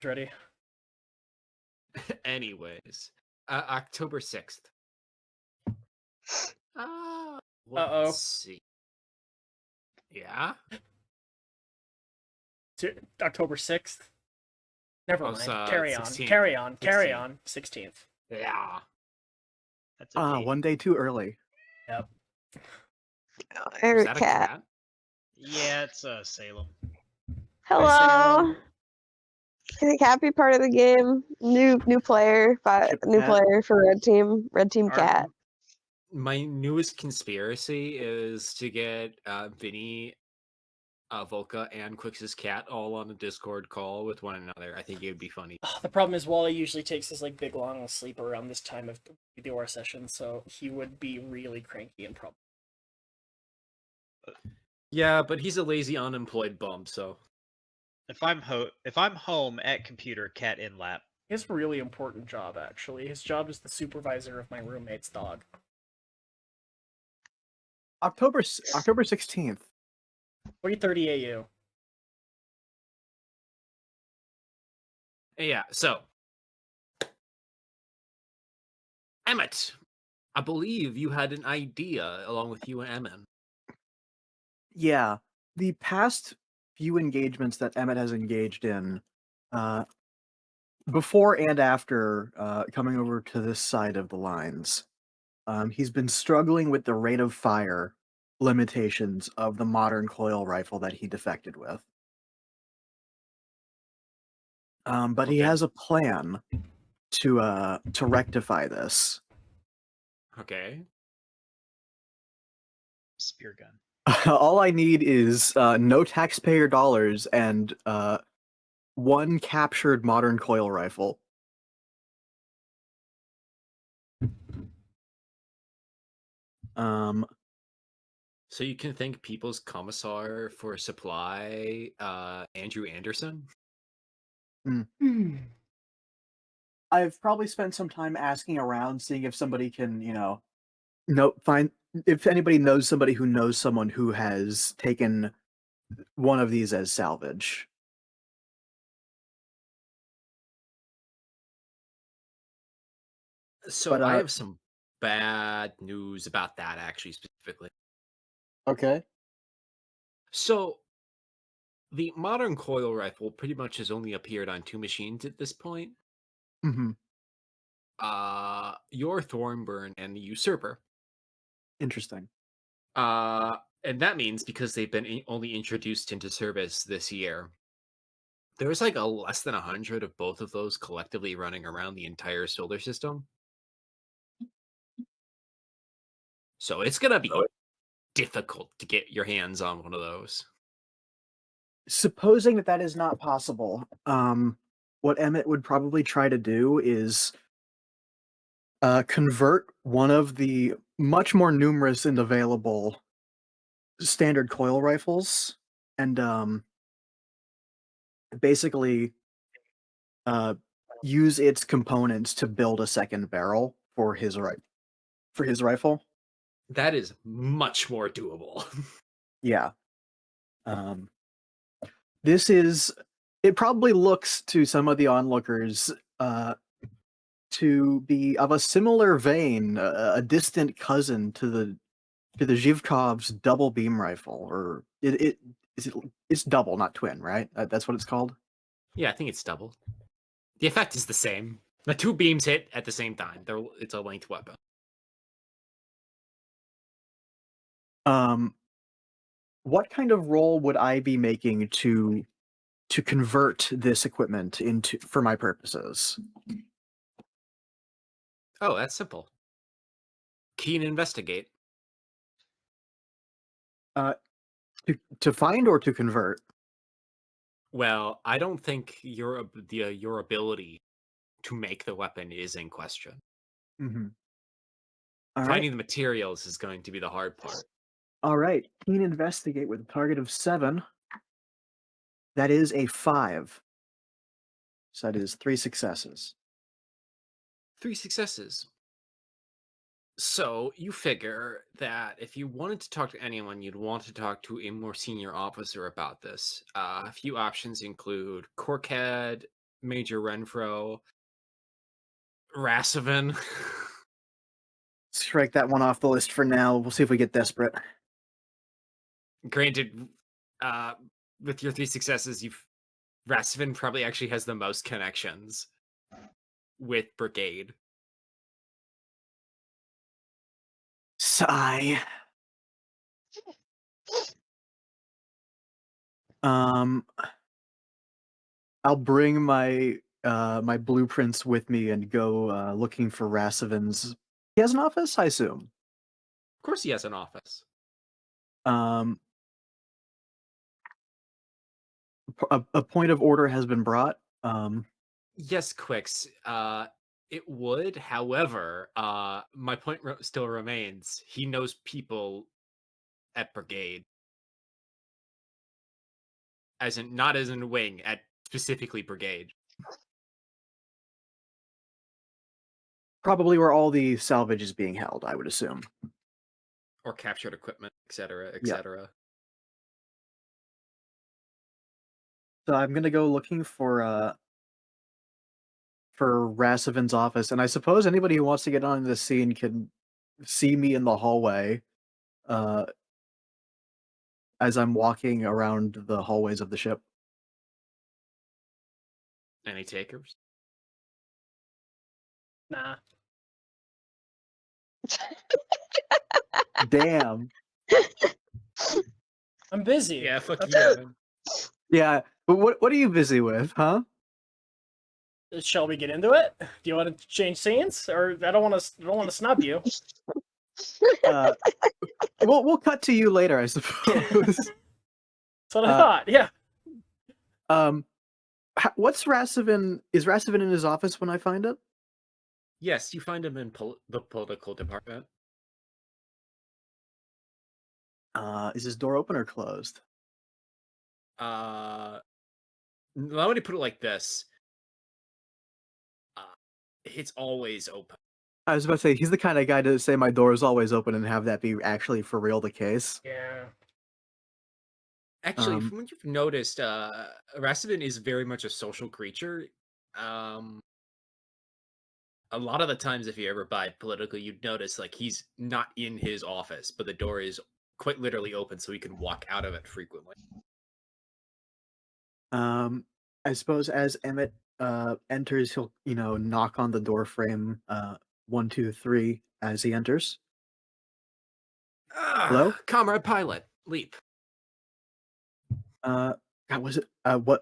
Ready? Anyways, October 6th. Uh-oh. See. Yeah? October 6th? Never mind. Carry on. 16th. Carry on. Carry 16th. on. 16th. Yeah. That's a date. One day too early. Yep. Is that a cat? Yeah, it's Salem. Hello. Salem. I think happy part of the game. New player, but Chip new cat. player for red team. Red team cat. My newest conspiracy is to get Vinny, Volca, and Quix's cat all on a Discord call with one another. I think it would be funny. The problem is Wally usually takes his like big long sleep around this time of the OR session, so he would be really cranky and probably. Yeah, but he's a lazy, unemployed bum, so. If I'm home at computer, cat in lap. He has a really important job, actually. His job is the supervisor of my roommate's dog. October 16th. 3:30 AU. Yeah, so. Emet, I believe you had an idea along with you and Emet. Yeah, the past few engagements that Emet has engaged in, before and after coming over to this side of the lines, he's been struggling with the rate of fire limitations of the modern coil rifle that he defected with. But he has a plan to rectify this. Okay. Spear gun. All I need is no taxpayer dollars and one captured modern coil rifle. So you can thank People's Commissar for Supply, Andrew Anderson? I've probably spent some time asking around, seeing if somebody can, find if anybody knows somebody who knows someone who has taken one of these as salvage. So But, I have some bad news about that, actually, specifically. Okay. So the modern coil rifle pretty much has only appeared on 2 machines at this point. Mm-hmm. Your Thornburn and the Usurper. Interesting. And that means because they've been only introduced into service this year, there's like less than 100 of both of those collectively running around the entire solar system. So it's gonna be difficult to get your hands on one of those. Supposing that is not possible, what Emet would probably try to do is convert one of the much more numerous and available standard coil rifles and basically use its components to build a second barrel for his rifle. That is much more doable. Yeah. It probably looks to some of the onlookers to be of a similar vein, a distant cousin to the Zhivkov's double beam rifle, or it's double, not twin, right? That's what it's called. Yeah, I think it's double. The effect is the same. The 2 beams hit at the same time. It's a linked weapon. What kind of role would I be making to convert this equipment for my purposes? Oh, that's simple. Keen investigate. To find or to convert? Well, I don't think your ability to make the weapon is in question. Mm-hmm. Finding the materials is going to be the hard part. All right. Keen investigate with a target of 7. That is a 5. So that is 3 successes. 3 successes. So you figure that if you wanted to talk to anyone, you'd want to talk to a more senior officer about this. A few options include Corkhead, Major Renfro, Rasovin. Strike that one off the list for now. We'll see if we get desperate. Granted, with your 3 successes, Rasovin probably actually has the most connections with Brigade. Sigh. I'll bring my my blueprints with me and go looking for Rasovin's. He has an office, I assume. Of course, he has an office. A point of order has been brought. Yes, Quix. It would. However, my point still remains. He knows people at Brigade, not as in wing, at specifically Brigade. Probably where all the salvage is being held, I would assume. Or captured equipment, etc., Yeah. etc. So I'm gonna go looking for Rasovin's office, and I suppose anybody who wants to get on this scene can see me in the hallway as I'm walking around the hallways of the ship. Any takers? Nah. Damn. I'm busy. Yeah, fuck That's you, it. Evan. Yeah, but what are you busy with, huh? Shall we get into it? Do you want to change scenes, or I don't want to snub you? We'll cut to you later, I suppose. That's what I thought. Yeah. What's Rasovin? Is Rasovin in his office when I find it? Yes, you find him in the political department. Is his door open or closed? Let me put it like this. It's always open. I was about to say, he's the kind of guy to say my door is always open and have that be actually for real the case. Yeah. Actually, from what you've noticed, Rasovin is very much a social creature. A lot of the times, if you ever buy political, you'd notice like he's not in his office, but the door is quite literally open, so he can walk out of it frequently. I suppose as Emet enters, he'll knock on the door frame 1, 2, 3 as he enters. Hello? Comrade Pilot, leap. God, was it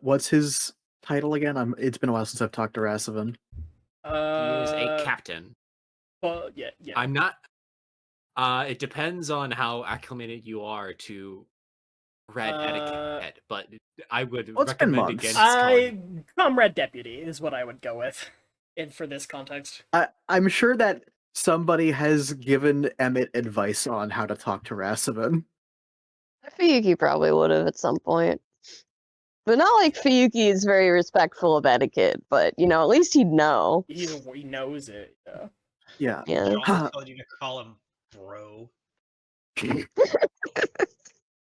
what's his title again? It's been a while since I've talked to Rasovin. He is a captain. Well, yeah. I'm not. It depends on how acclimated you are to red etiquette, but I would Well, it's been recommend months. against calling. Comrade Deputy is what I would go with, for this context. I'm sure that somebody has given Emet advice on how to talk to Rasovin. Fuyuki probably would have at some point. But not like Fuyuki is very respectful of etiquette, but, at least he'd know. He knows it. Yeah. Yeah. John told you to call him bro.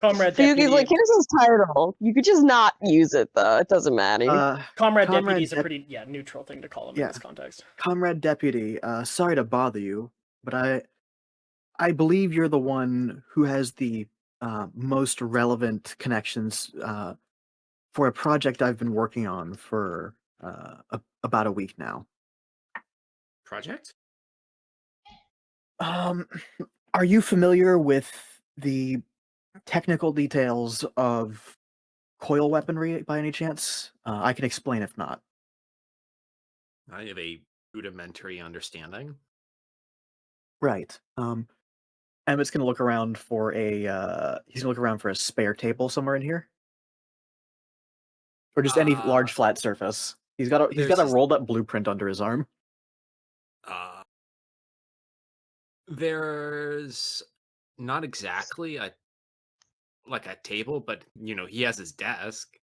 Comrade Deputy. Fuyuki's like, here's his title. You could just not use it, though. It doesn't matter. Comrade Deputy is a pretty neutral thing to call him in this context. Comrade Deputy, sorry to bother you, but I believe you're the one who has the most relevant connections for a project I've been working on for about a week now. Project? Are you familiar with the technical details of coil weaponry by any chance? I can explain if not. I have a rudimentary understanding. Right. Emmett's gonna look around for a spare table somewhere in here, or just any large flat surface. He's got a rolled up blueprint under his arm. There's not exactly a table, but he has his desk.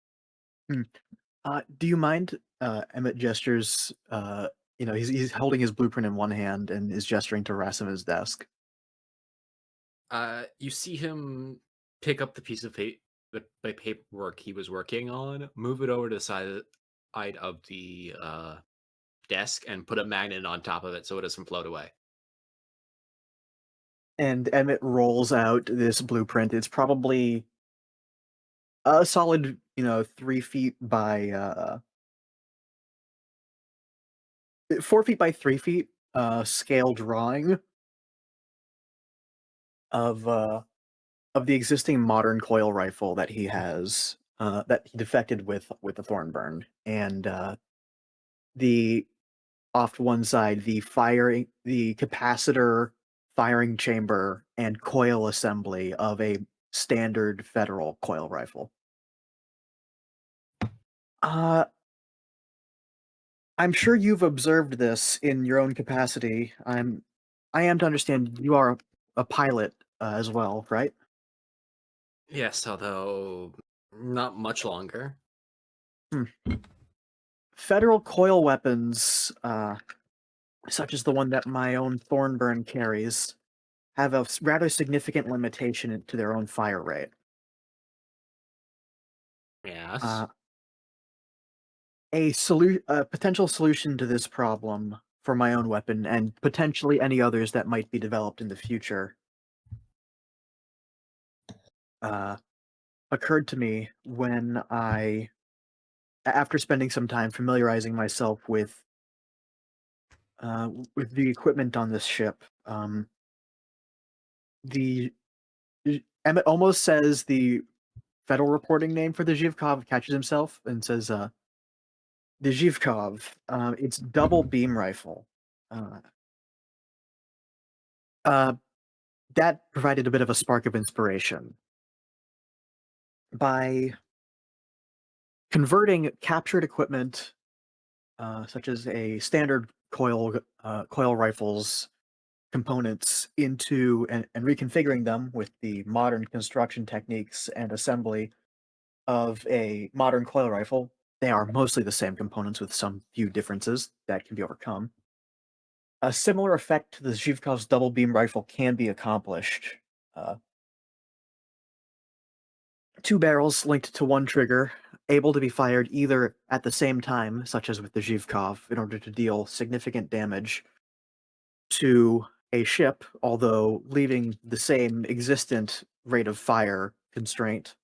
Do you mind? Emmet gestures. He's holding his blueprint in one hand and is gesturing to Rasovin's desk. You see him pick up the piece of paperwork he was working on, move it over to the side side of the desk and put a magnet on top of it so it doesn't float away. And Emmett rolls out this blueprint. It's probably a solid, 3 feet by 4 feet by 3 feet scale drawing of the existing modern coil rifle that he has, that he defected with the Thornburn, and the off to one side the capacitor, firing chamber, and coil assembly of a standard federal coil rifle. I'm sure you've observed this in your own capacity. I am to understand you are a pilot as well, right? Yes, although not much longer. Federal coil weapons, such as the one that my own Thornburn carries, have a rather significant limitation to their own fire rate. Yes. A potential solution to this problem for my own weapon, and potentially any others that might be developed in the future, occurred to me when after spending some time familiarizing myself with the equipment on this ship. The Emmett almost says the federal reporting name for the Zhivkov, catches himself and says, the Zhivkov, it's double beam rifle. That provided a bit of a spark of inspiration. By converting captured equipment, such as a standard coil rifle's components into and reconfiguring them with the modern construction techniques and assembly of a modern coil rifle, they are mostly the same components with some few differences that can be overcome. A similar effect to the Zhivkov's double beam rifle can be accomplished. 2 barrels linked to one trigger, able to be fired either at the same time, such as with the Zhivkov, in order to deal significant damage to a ship, although leaving the same existent rate of fire constraint,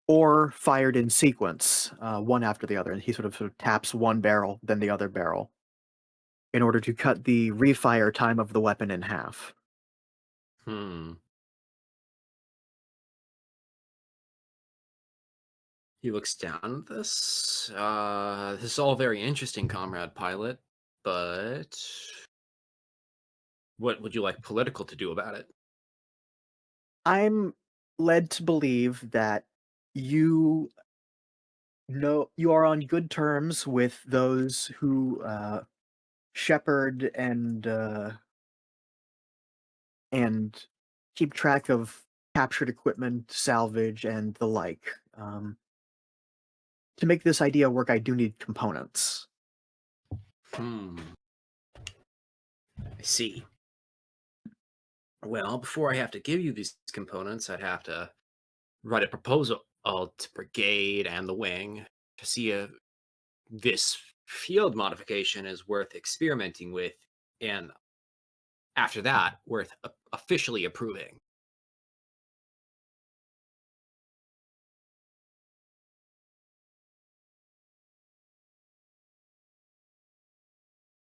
or fired in sequence, one after the other. And he sort of taps one barrel, then the other barrel, in order to cut the refire time of the weapon in half. He looks down at this. This is all very interesting, Comrade Pilot, but what would you like political to do about it? I'm led to believe that you are on good terms with those who shepherd and keep track of captured equipment, salvage, and the like. To make this idea work, I do need components. I see. Well, before I have to give you these components, I'd have to write a proposal to Brigade and the Wing to see if this field modification is worth experimenting with, and after that, worth officially approving.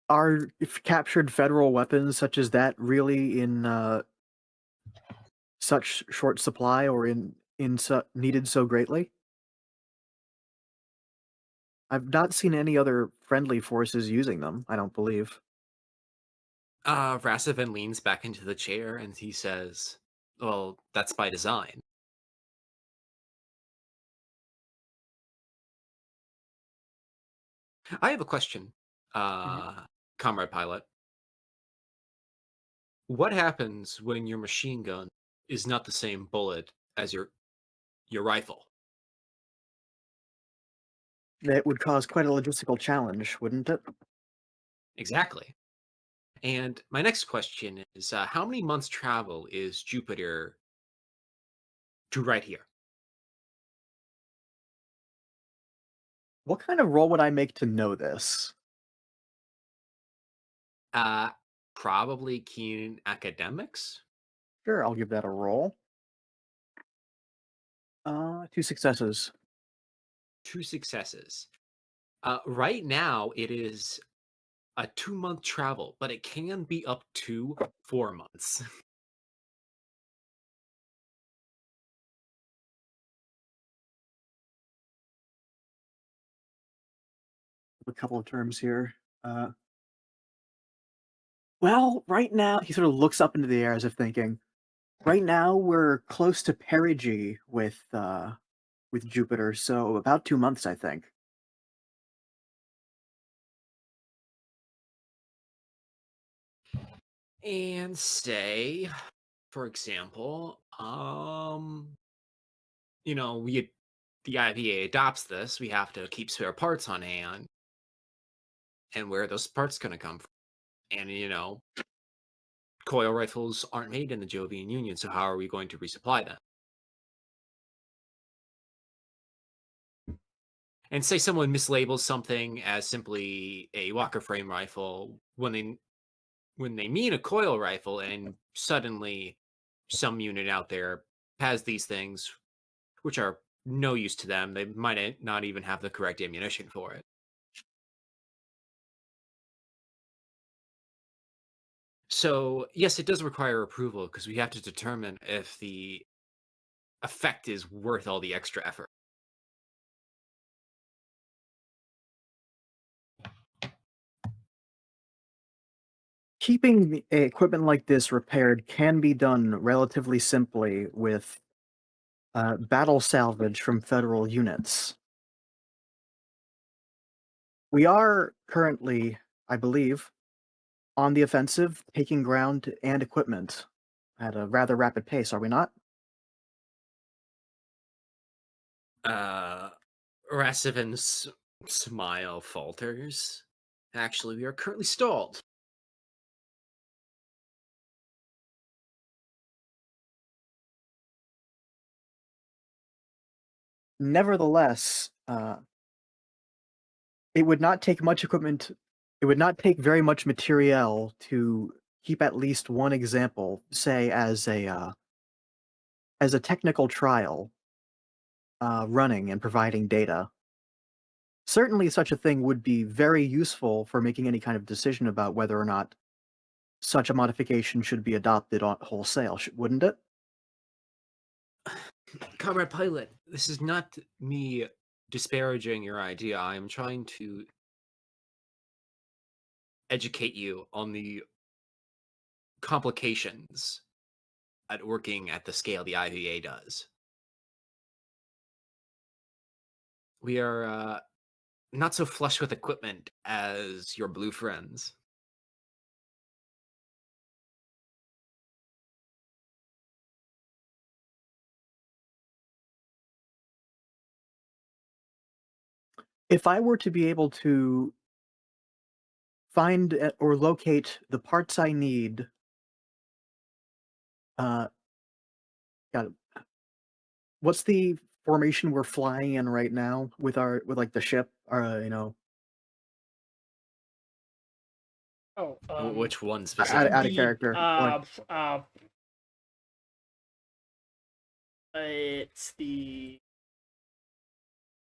Are captured federal weapons such as that really in such short supply, or needed so greatly? I've not seen any other friendly forces using them, I don't believe. Rasovin leans back into the chair and he says, well, that's by design. I have a question, Comrade Pilot. What happens when your machine gun is not the same bullet as your rifle? That would cause quite a logistical challenge, wouldn't it? Exactly. And my next question is, how many months travel is Jupiter to right here? What kind of roll would I make to know this? Probably keen academics. Sure, I'll give that a roll. 2 successes. 2 successes. Right now, it is a 2-month travel, but it can be up to 4 months. A couple of terms here. Well, right now, he sort of looks up into the air as if thinking, right now we're close to perigee with Jupiter, so about 2 months, I think. And say, for example, the IPA adopts this, we have to keep spare parts on hand. And where are those parts going to come from? And, coil rifles aren't made in the Jovian Union, so how are we going to resupply them? And say someone mislabels something as simply a Walker frame rifle when they mean a coil rifle, and suddenly some unit out there has these things, which are no use to them. They might not even have the correct ammunition for it. So, yes, it does require approval because we have to determine if the effect is worth all the extra effort. Keeping equipment like this repaired can be done relatively simply with battle salvage from federal units. We are currently, I believe, on the offensive, taking ground and equipment at a rather rapid pace, are we not? Rasovin's smile falters. Actually, we are currently stalled. Nevertheless, it would not take much equipment. It would not take very much materiel to keep at least one example, say as a technical trial, running and providing data. Certainly, such a thing would be very useful for making any kind of decision about whether or not such a modification should be adopted on wholesale, wouldn't it? Comrade Pilot, this is not me disparaging your idea. I am trying to educate you on the complications at working at the scale the IVA does. We are not so flush with equipment as your blue friends. If I were to be able to find or locate the parts I need, uh, got it. What's the formation we're flying in right now with like the ship? Oh, Which one Out specifically? of character. It's the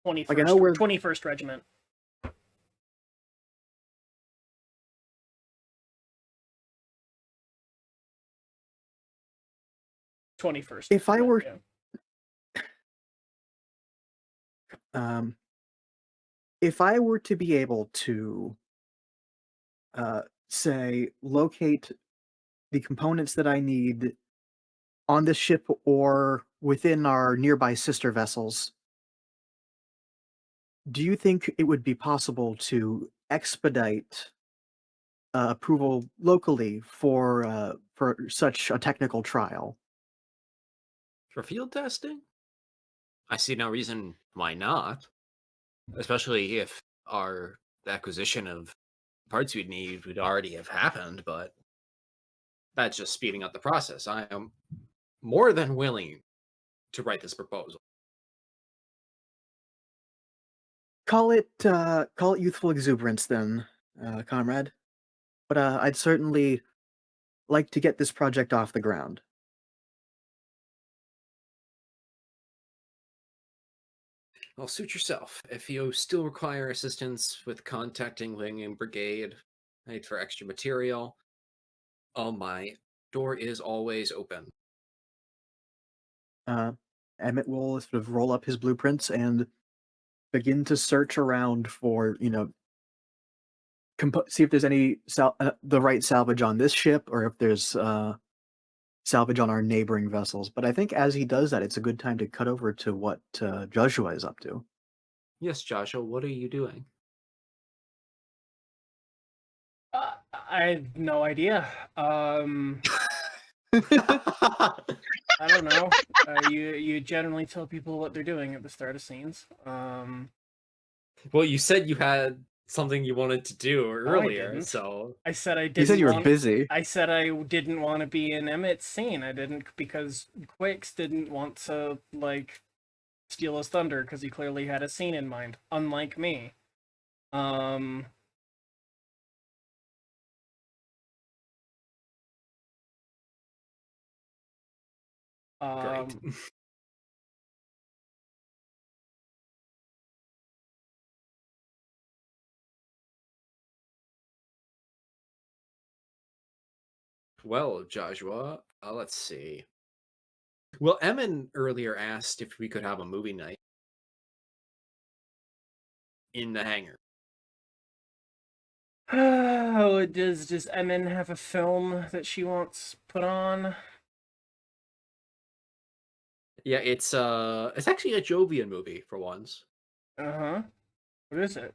Like I know 21st Regiment. If I were, if I were to be able to, say, locate the components that I need on this ship or within our nearby sister vessels, do you think it would be possible to expedite approval locally for such a technical trial? For field testing? I see no reason why not. Especially if our acquisition of parts we'd need would already have happened, but that's just speeding up the process. I am more than willing to write this proposal. Call it youthful exuberance then, comrade. But I'd certainly like to get this project off the ground. Well, suit yourself. If you still require assistance with contacting Wing and Brigade, need for extra material, my door is always open. Emet will sort of roll up his blueprints and begin to search around for, see if there's any the right salvage on this ship, or if there's salvage on our neighboring vessels. But I think as he does that, it's a good time to cut over to what Jozsua is up to. Yes, Joshua, what are you doing? I have no idea. I don't know. You generally tell people what they're doing at the start of scenes. Well, you said you had something you wanted to do earlier, didn't. so I said I didn't. You said you were busy. I said I didn't want to be in Emet's scene. I didn't because Quix didn't want to steal his thunder because he clearly had a scene in mind, unlike me. great. Well, Joshua, let's see. Well, Emin earlier asked if we could have a movie night in the hangar. Oh, does Emin have a film that she wants put on? Yeah, it's actually a Jovian movie for once. Uh-huh. What is it?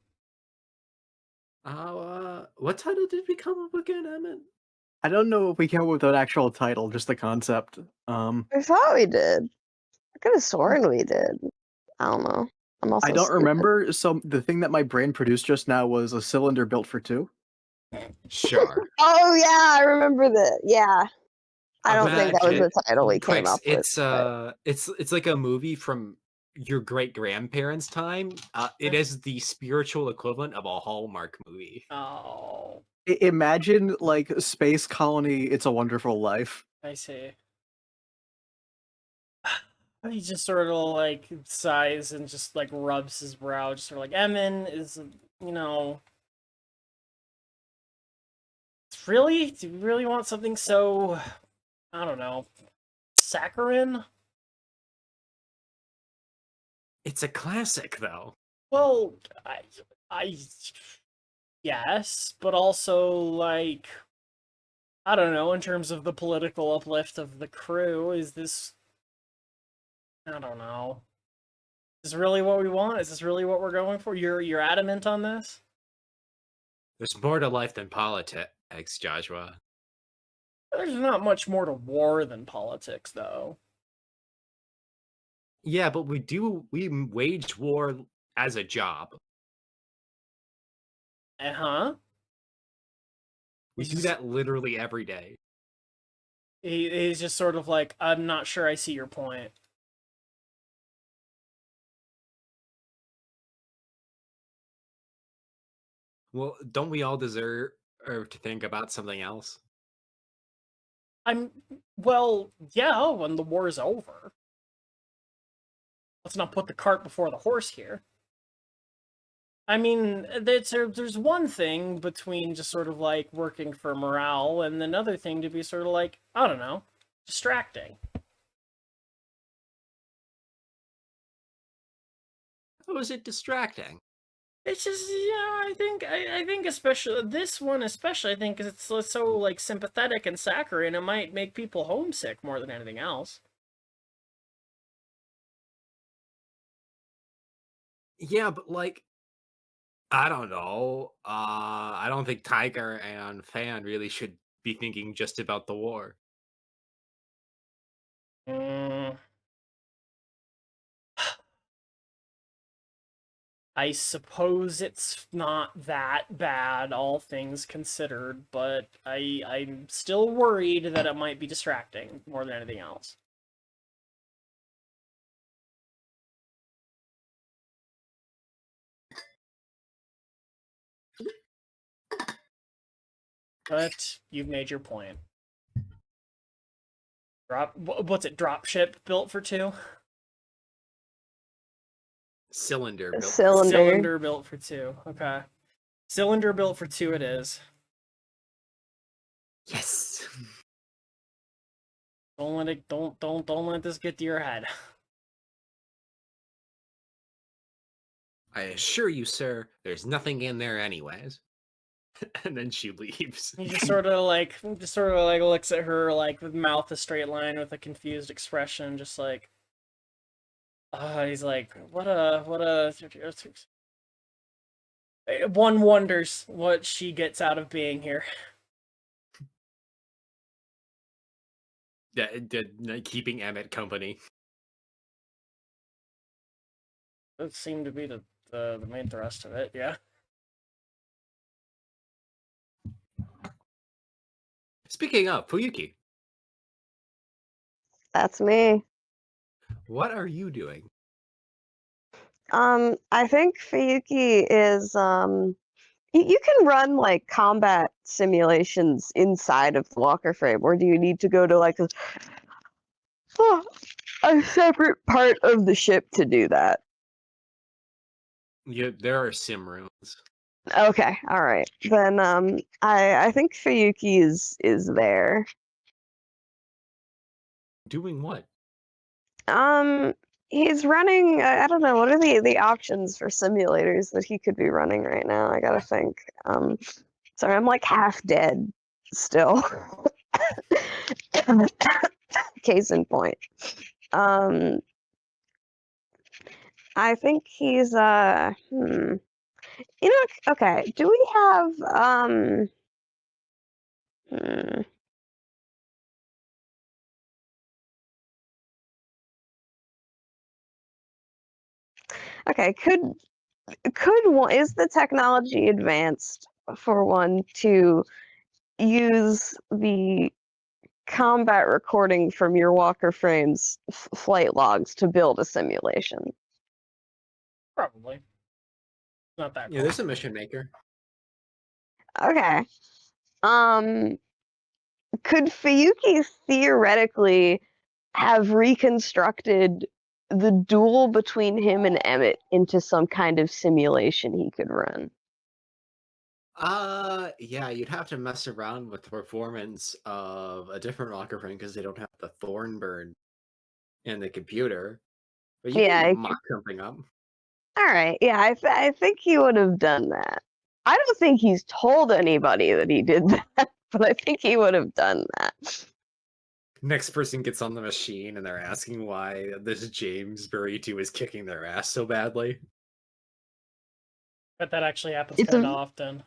What title did we come up again, Emin? I don't know if we came up with an actual title, just the concept. I thought we did. I could have sworn we did. I don't know. I'm also I don't stupid. remember. So the thing that my brain produced just now was a cylinder built for two. Sure. Oh yeah, I remember that. Yeah. I don't think that was Imagine- the title we came Quix, up with. it's like a movie from your great grandparents' time. It is the spiritual equivalent of a Hallmark movie. Oh, Imagine like Space Colony, It's a Wonderful Life. I see. He just sort of sighs and just rubs his brow, just sort of Emin is, really? Do you really want something so, I don't know, saccharine? It's a classic, though. Well, yes, but also I don't know, in terms of the political uplift of the crew, is this, I don't know. Is this really what we want? Is this really what we're going for? You're adamant on this? There's more to life than politics, Joshua. There's not much more to war than politics, though. Yeah, but we wage war as a job. Uh-huh. We do that literally every day. He's just sort of I'm not sure I see your point. Well, don't we all deserve to think about something else? Well, yeah, when the war is over. Let's not put the cart before the horse here. I mean, there's one thing between just sort of working for morale, and another thing to be sort of I don't know, distracting. How is it distracting? It's just, I think especially this one, especially, I think it's so sympathetic and saccharine, it might make people homesick more than anything else. Yeah, but I don't know. I don't think Tiger and Fan really should be thinking just about the war. I suppose it's not that bad, all things considered, but I'm still worried that it might be distracting more than anything else. but you've made your point. What's it? Dropship built for 2? Cylinder built. Cylinder built for 2. Okay. Cylinder built for 2 it is. Yes. Don't let this get to your head. I assure you, sir, there's nothing in there anyways. And then she leaves. He just sort of like looks at her like with mouth a straight line with a confused expression, just like he's like, what a one wonders what she gets out of being here. Yeah, keeping Emet company. That seemed to be the main thrust of it, yeah. Speaking of, Fuyuki, That's me. what are you doing? I think Fuyuki is you can run like combat simulations inside of the walker frame, or do you need to go to like a separate part of the ship to do that? Yeah, there are sim rooms. Okay, all right. Then I think Fuyuki is there. Doing what? He's running. I don't know. What are the options for simulators that he could be running right now? I gotta think. Sorry, I'm like half dead still. Case in point. I think he's You know, okay. Do we have hmm. Okay, is the technology advanced for one to use the combat recording from your walker frame's flight logs to build a simulation? Probably. Not that Yeah, there's a mission maker. Okay. Could Fuyuki theoretically have reconstructed the duel between him and Emet into some kind of simulation he could run? Yeah, you'd have to mess around with the performance of a different rocker frame because they don't have the thorn burn in the computer. But you Yeah, can mock something up. all right. Yeah, I think he would have done that. I don't think he's told anybody that he did that, but I think he would have done that. Next person gets on the machine and they're asking why this James Burrito is kicking their ass so badly. But that actually happens It's kind of a- often.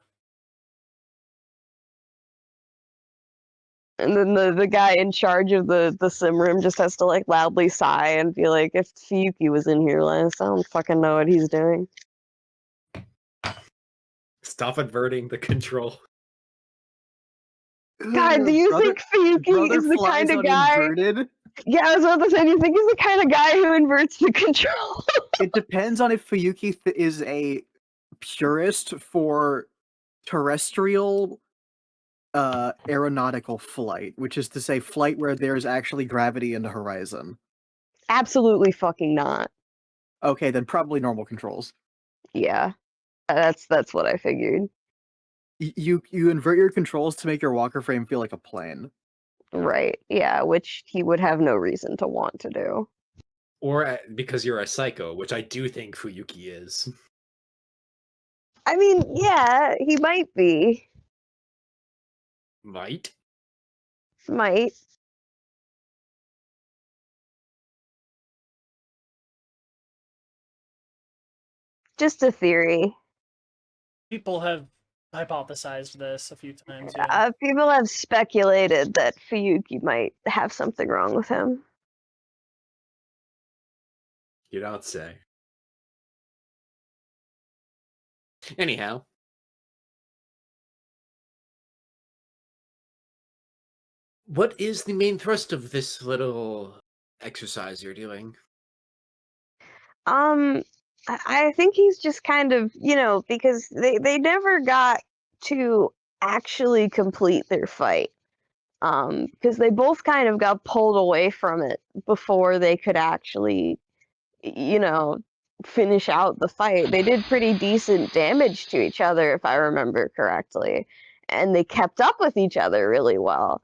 And then the guy in charge of the sim room just has to like loudly sigh and be like, if Fuyuki was in here last, I don't fucking know what he's doing. Stop inverting the control. God, do you think Fuyuki brother is the flies kind of guy? uninverted? Yeah, I was about to say, do you think he's the kind of guy who inverts the control? It depends on if Fuyuki is a purist for terrestrial aeronautical flight, which is to say flight where there's actually gravity in the horizon. Absolutely fucking not. Okay, then probably normal controls. Yeah, that's what I figured. You invert your controls to make your walker frame feel like a plane. Right. Yeah, which he would have no reason to want to do. Or because you're a psycho, which I do think Fuyuki is. I mean, yeah, he might be. Might? Might. Just a theory. People have hypothesized this a few times, yeah. People have speculated that Fuyuki might have something wrong with him. You don't say. Anyhow. What is the main thrust of this little exercise you're doing? I think he's just kind of, because they never got to actually complete their fight. Because they both kind of got pulled away from it before they could actually, you know, finish out the fight. They did pretty decent damage to each other, if I remember correctly, and they kept up with each other really well.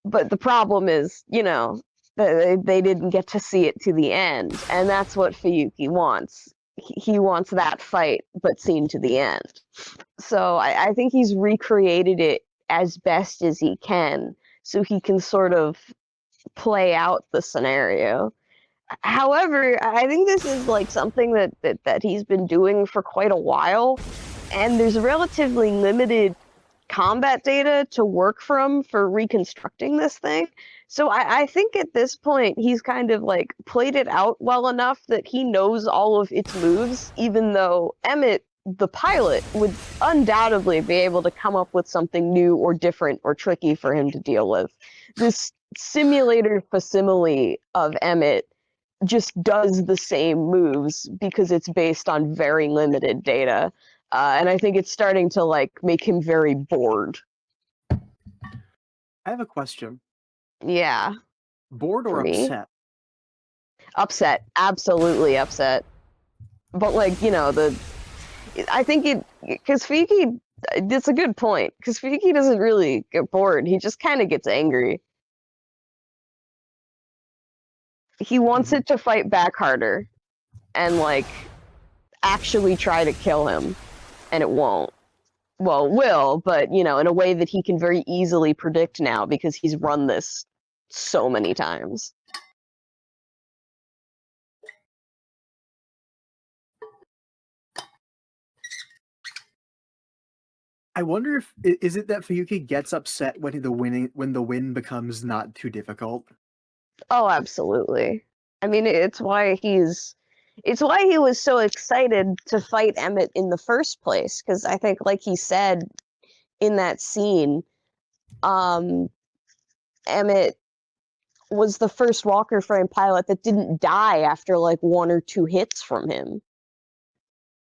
But the problem is, you know, they didn't get to see it to the end, and that's what Fuyuki wants. He wants that fight, but seen to the end. So I think he's recreated it as best as he can, so he can sort of play out the scenario. However, I think this is like something that he's been doing for quite a while, and there's relatively limited combat data to work from for reconstructing this thing. So I think at this point he's kind of like played it out well enough that he knows all of its moves, even though Emet, the pilot, would undoubtedly be able to come up with something new or different or tricky for him to deal with. This simulator facsimile of Emet just does the same moves because it's based on very limited data. And I think it's starting to like make him very bored. I have a question. Yeah. Bored or For me? upset? Upset. Absolutely upset. But like, you know, I think it, because Fuyuki, it's a good point, because Fuyuki doesn't really get bored. He just kind of gets angry. He wants it to fight back harder and like actually try to kill him, and it won't. Well, it will, but you know, in a way that he can very easily predict now because he's run this so many times. I wonder if is it that Fuyuki gets upset when the win becomes not too difficult. Oh, absolutely. I mean, it's why he was so excited to fight Emet in the first place, because I think, like he said in that scene, Emet was the first Walker frame pilot that didn't die after like 1 or 2 hits from him.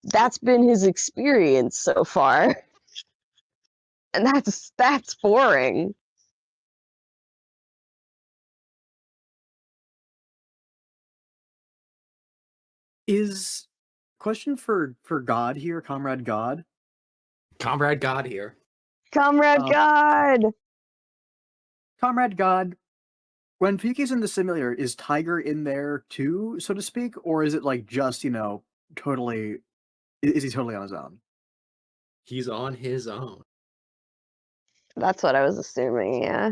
That's been his experience so far. And that's boring. Is question for God here, Comrade God. Comrade God here. Comrade God! Comrade God, when Fuyuki's in the simulator, is Tiger in there too, so to speak, or is it like just, totally? Is he totally on his own? He's on his own. That's what I was assuming, yeah.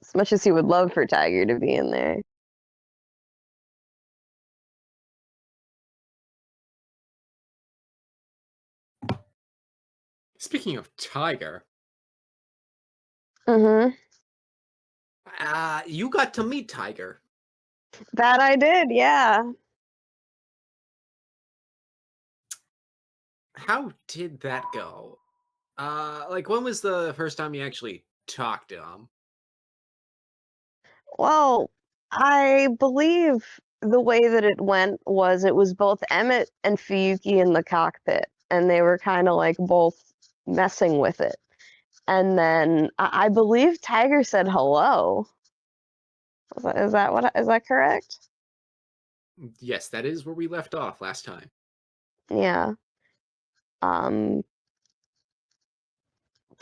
As much as he would love for Tiger to be in there. Speaking of Tiger, Mm-hmm. you got to meet Tiger. That I did, yeah. How did that go? Like, when was the first time you actually talked to him? Well, I believe the way that it went was both Emet and Fuyuki in the cockpit, and they were kind of like both messing with it. And then I believe Tiger said hello. Is that correct? Yes, that is where we left off last time. Yeah. To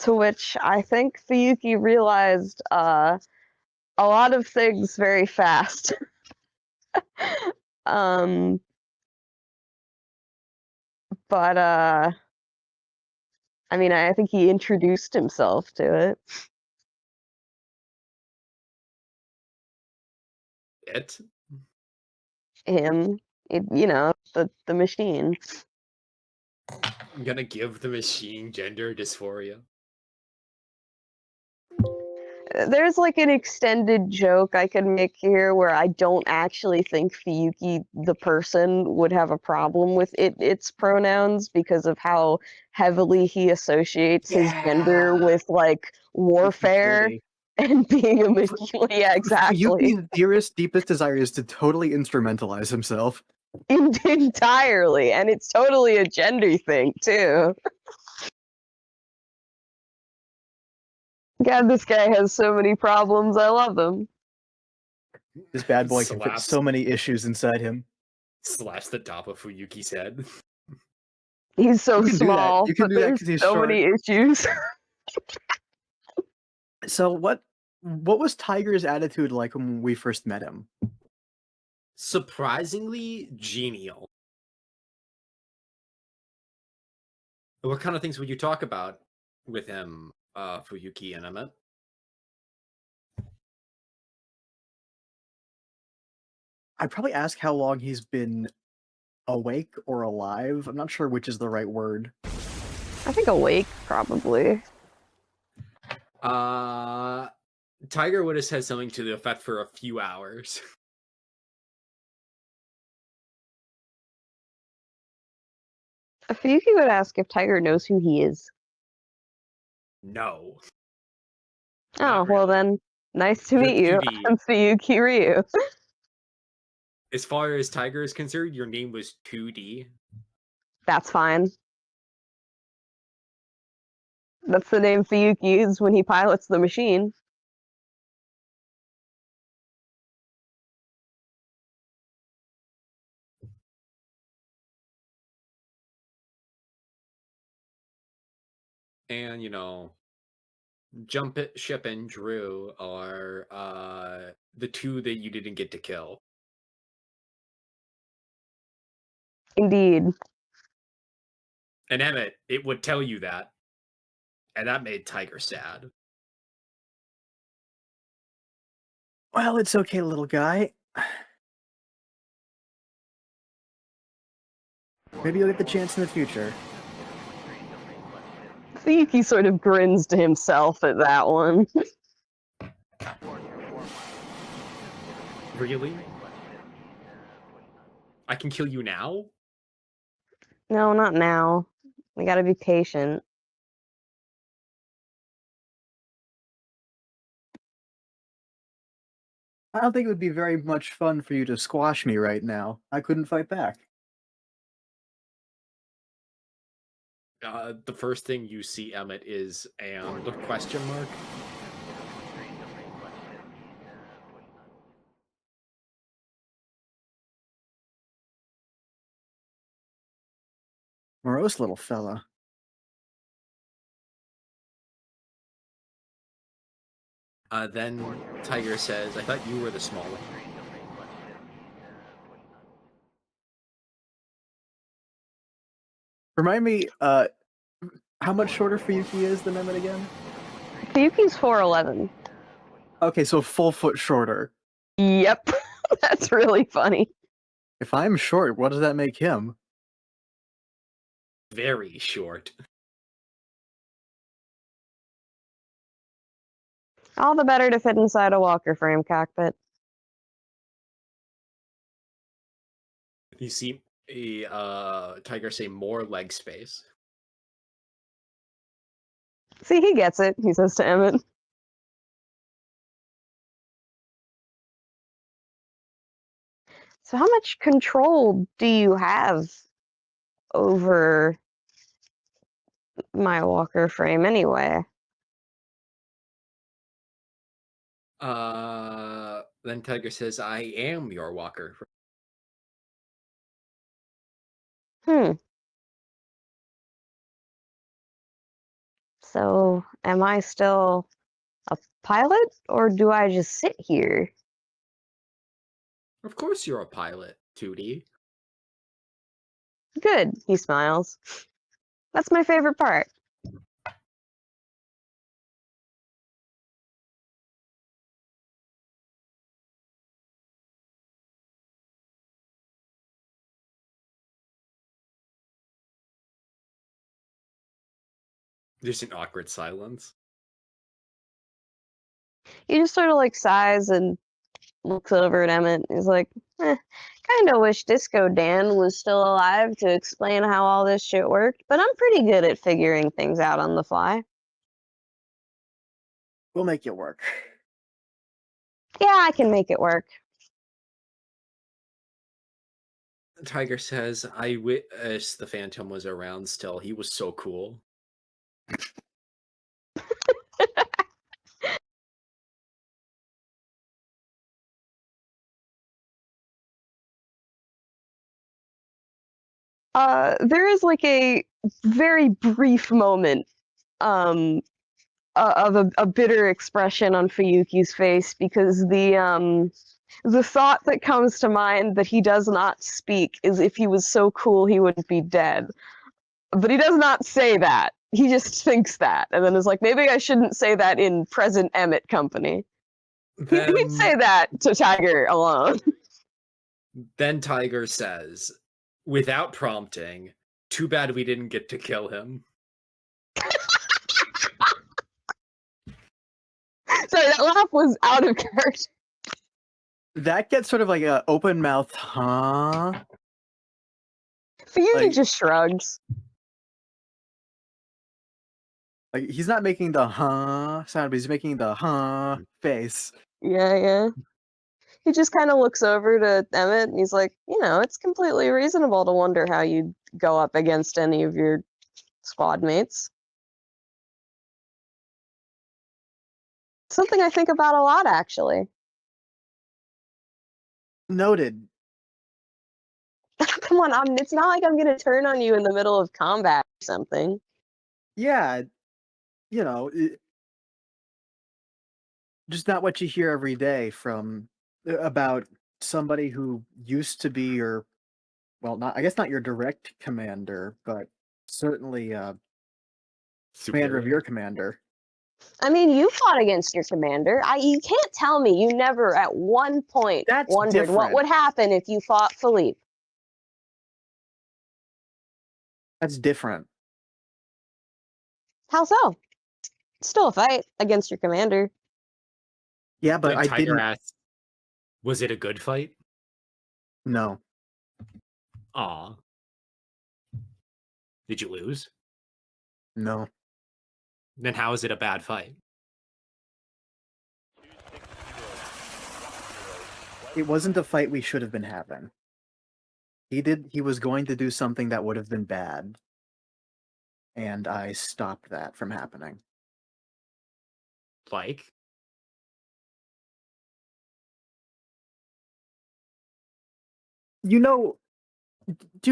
which I think Fuyuki realized a lot of things very fast. But I mean, I think he introduced himself to it. Him, the machine. I'm gonna give the machine gender dysphoria. There's like an extended joke I could make here where I don't actually think Fuyuki, the person, would have a problem with its pronouns because of how heavily he associates his gender with like warfare and being a machine. Yeah, exactly. Fuyuki's dearest, deepest desire is to totally instrumentalize himself. Entirely, and it's totally a gender thing too. God, this guy has so many problems. I love him. This bad boy can fit Slaps. so many issues inside him. Slaps the top of Fuyuki's head. He's so You can do that. small, You can but do that there's 'cause he's so short. many issues. So what was Tiger's attitude like when we first met him? Surprisingly genial. What kind of things would you talk about with him, Fuyuki and Emet? I'd probably ask how long he's been awake or alive. I'm not sure which is the right word. I think awake, probably. Tiger would have said something to the effect for a few hours. Fuyuki would ask if Tiger knows who he is. No. Oh, Not well really. then, nice to You're meet you. 2D. I'm Fuyuki Ryu. As far as Tiger is concerned, your name was 2D. That's fine. That's the name Fuyuki uses when he pilots the machine. And, Jumpship and Drew are the two that you didn't get to kill. Indeed. And Emet, it would tell you that. And that made Tiger sad. Well, it's okay, little guy. Maybe you'll get the chance in the future. Fuyuki sort of grins to himself at that one. Really? I can kill you now? No, not now. We gotta be patient. I don't think it would be very much fun for you to squash me right now. I couldn't fight back. The first thing you see, Emet, is and question mark. Morose little fella. Then Tiger says, I thought you were the small one. Remind me, how much shorter Fuyuki is than Emet again? Fuyuki's 4'11". Okay, so a full foot shorter. Yep. That's really funny. If I'm short, what does that make him? Very short. All the better to fit inside a walker frame cockpit. You see a Tiger say more leg space. See, he gets it, he says to Emmett. So how much control do you have over my walker frame anyway? Then Tiger says, I am your walker. So am I still a pilot, or do I just sit here? Of course you're a pilot, 2D. Good, he smiles. That's my favorite part. There's an awkward silence. He just sort of like sighs and looks over at Emmett. He's like, kind of wish Disco Dan was still alive to explain how all this shit worked, but I'm pretty good at figuring things out on the fly. We'll make it work. Yeah, I can make it work. Tiger says, I wish the Phantom was around still. He was so cool. There is like a very brief moment of a bitter expression on Fuyuki's face because the thought that comes to mind that he does not speak is if he was so cool he would be dead. But he does not say that. He just thinks that, and then is like, maybe I shouldn't say that in present Emet company. He'd say that to Tiger alone. Then Tiger says, without prompting, too bad we didn't get to kill him. Sorry, that laugh was out of character. That gets sort of like a open mouth, huh? Fuyuki Like- just shrugs. Like he's not making the huh sound, but he's making the huh face. Yeah. He just kind of looks over to Emmett and he's like, it's completely reasonable to wonder how you'd go up against any of your squad mates. Something I think about a lot, actually. Noted. Come on, it's not like I'm gonna turn on you in the middle of combat or something. Yeah, just not what you hear every day from about somebody who used to be your, well, not, I guess not your direct commander, but certainly commander of Superior. your commander. I mean, you fought against your commander. You can't tell me you never at one point That's wondered what different. would happen if you fought Philippe. That's different. How so? Still a fight against your commander. Yeah, but Then I Tiger didn't. asks, was it a good fight? No, Aw. Did you lose? no. Then how is it a bad fight? It wasn't a fight we should have been having. He was going to do something that would have been bad, and I stopped that from happening. Like? Do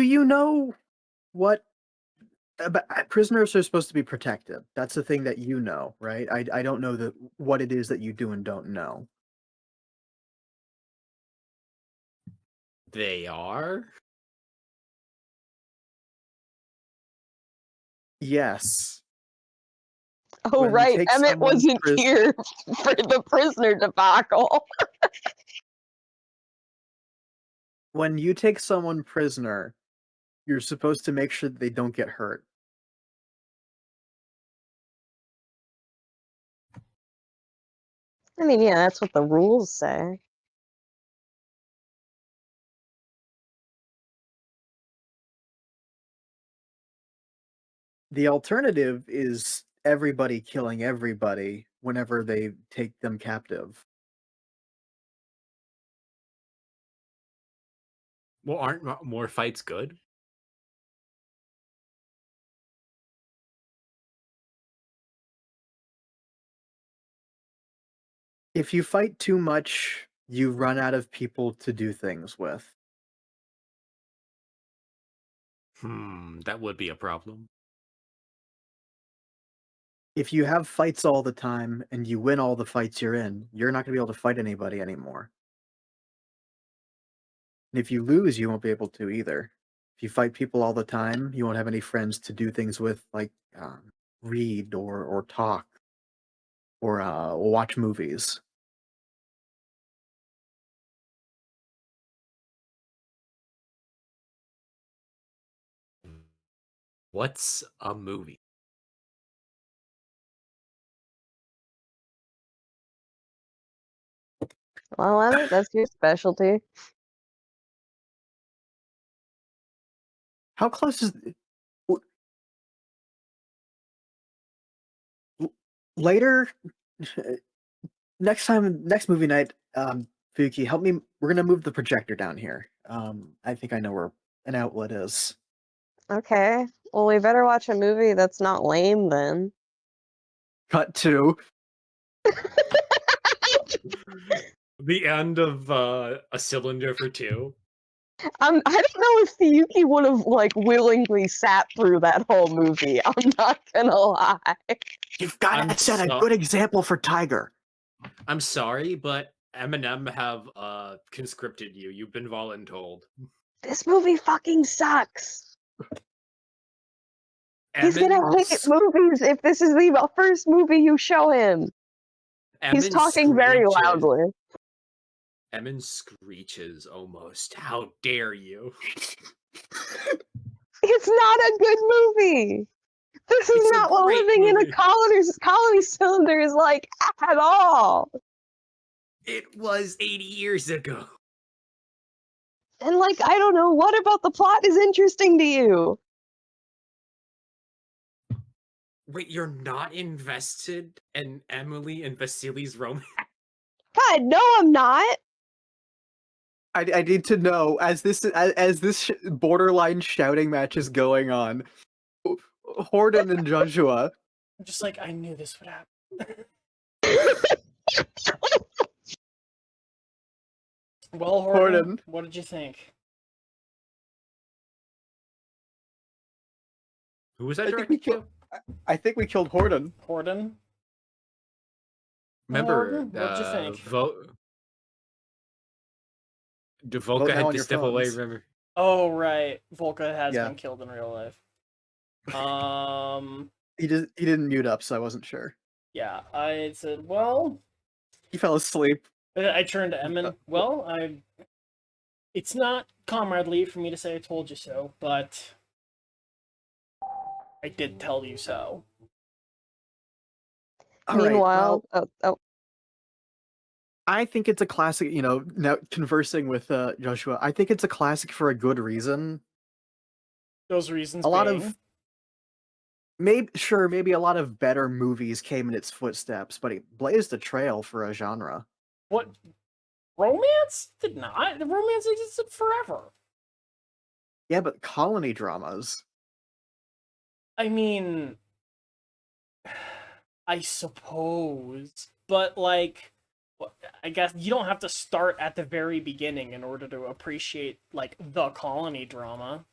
you know what prisoners are supposed to be protected? That's the thing that you know, right? I don't know what it is that you do and don't know. They are? Yes. Oh, When you right. take Emmett someone wasn't here for the prisoner debacle. When you take someone prisoner, you're supposed to make sure that they don't get hurt. I mean, yeah, that's what the rules say. The alternative is everybody killing everybody whenever they take them captive. Well, aren't more fights good? If you fight too much, you run out of people to do things with. That would be a problem. If you have fights all the time and you win all the fights you're in, you're not going to be able to fight anybody anymore. And if you lose, you won't be able to either. If you fight people all the time, you won't have any friends to do things with, like read or talk or watch movies. What's a movie? Well, Emmett, that's your specialty. How close is later? Next movie night, Fuki, help me. We're gonna move the projector down here. I think I know where an outlet is. Okay. Well, we better watch a movie that's not lame then. Cut to The end of A Cylinder for Two. I don't know if Fuyuki would have like willingly sat through that whole movie. I'm not gonna lie. You've got I'm to set a so- good example for Tiger. I'm sorry, but Eminem have conscripted you. You've been voluntold. This movie fucking sucks. He's gonna hate Emin movies if this is the first movie you show him. He's Emin talking very screeches. loudly. Emin screeches almost. How dare you? It's not a good movie. This is It's a not what great living in a movie. colony cylinder is like at all. It was 80 years ago. And like, I don't know, what about the plot is interesting to you? Wait, you're not invested in Emily and Vasily's romance? God, no, I'm not. I need to know as this borderline shouting match is going on. Hordon and Jozsua. I'm just like, I knew this would happen. Well, Hordon, Hordon. what did you think? Who was that I think we directed to? I think we killed Hordon. Hordon? Remember, Hordon, what'd you think? Volca Vote now had on to your step away, phones. remember? Oh, right. Volca has Yeah. been killed in real life. He didn't mute up, so I wasn't sure. Yeah, I said, well, He fell asleep. I turned to Emin. Well, it's not comradely for me to say I told you so, but I did tell you so. All right, Meanwhile, well, I think it's a classic, now conversing with Jozsua, I think it's a classic for a good reason. Those reasons A lot being... of maybe a lot of better movies came in its footsteps, but it blazed a trail for a genre. What? Romance? Did not. The romance existed forever. Yeah, but colony dramas. I mean... I suppose. But, like... I guess you don't have to start at the very beginning in order to appreciate, like, the colony drama.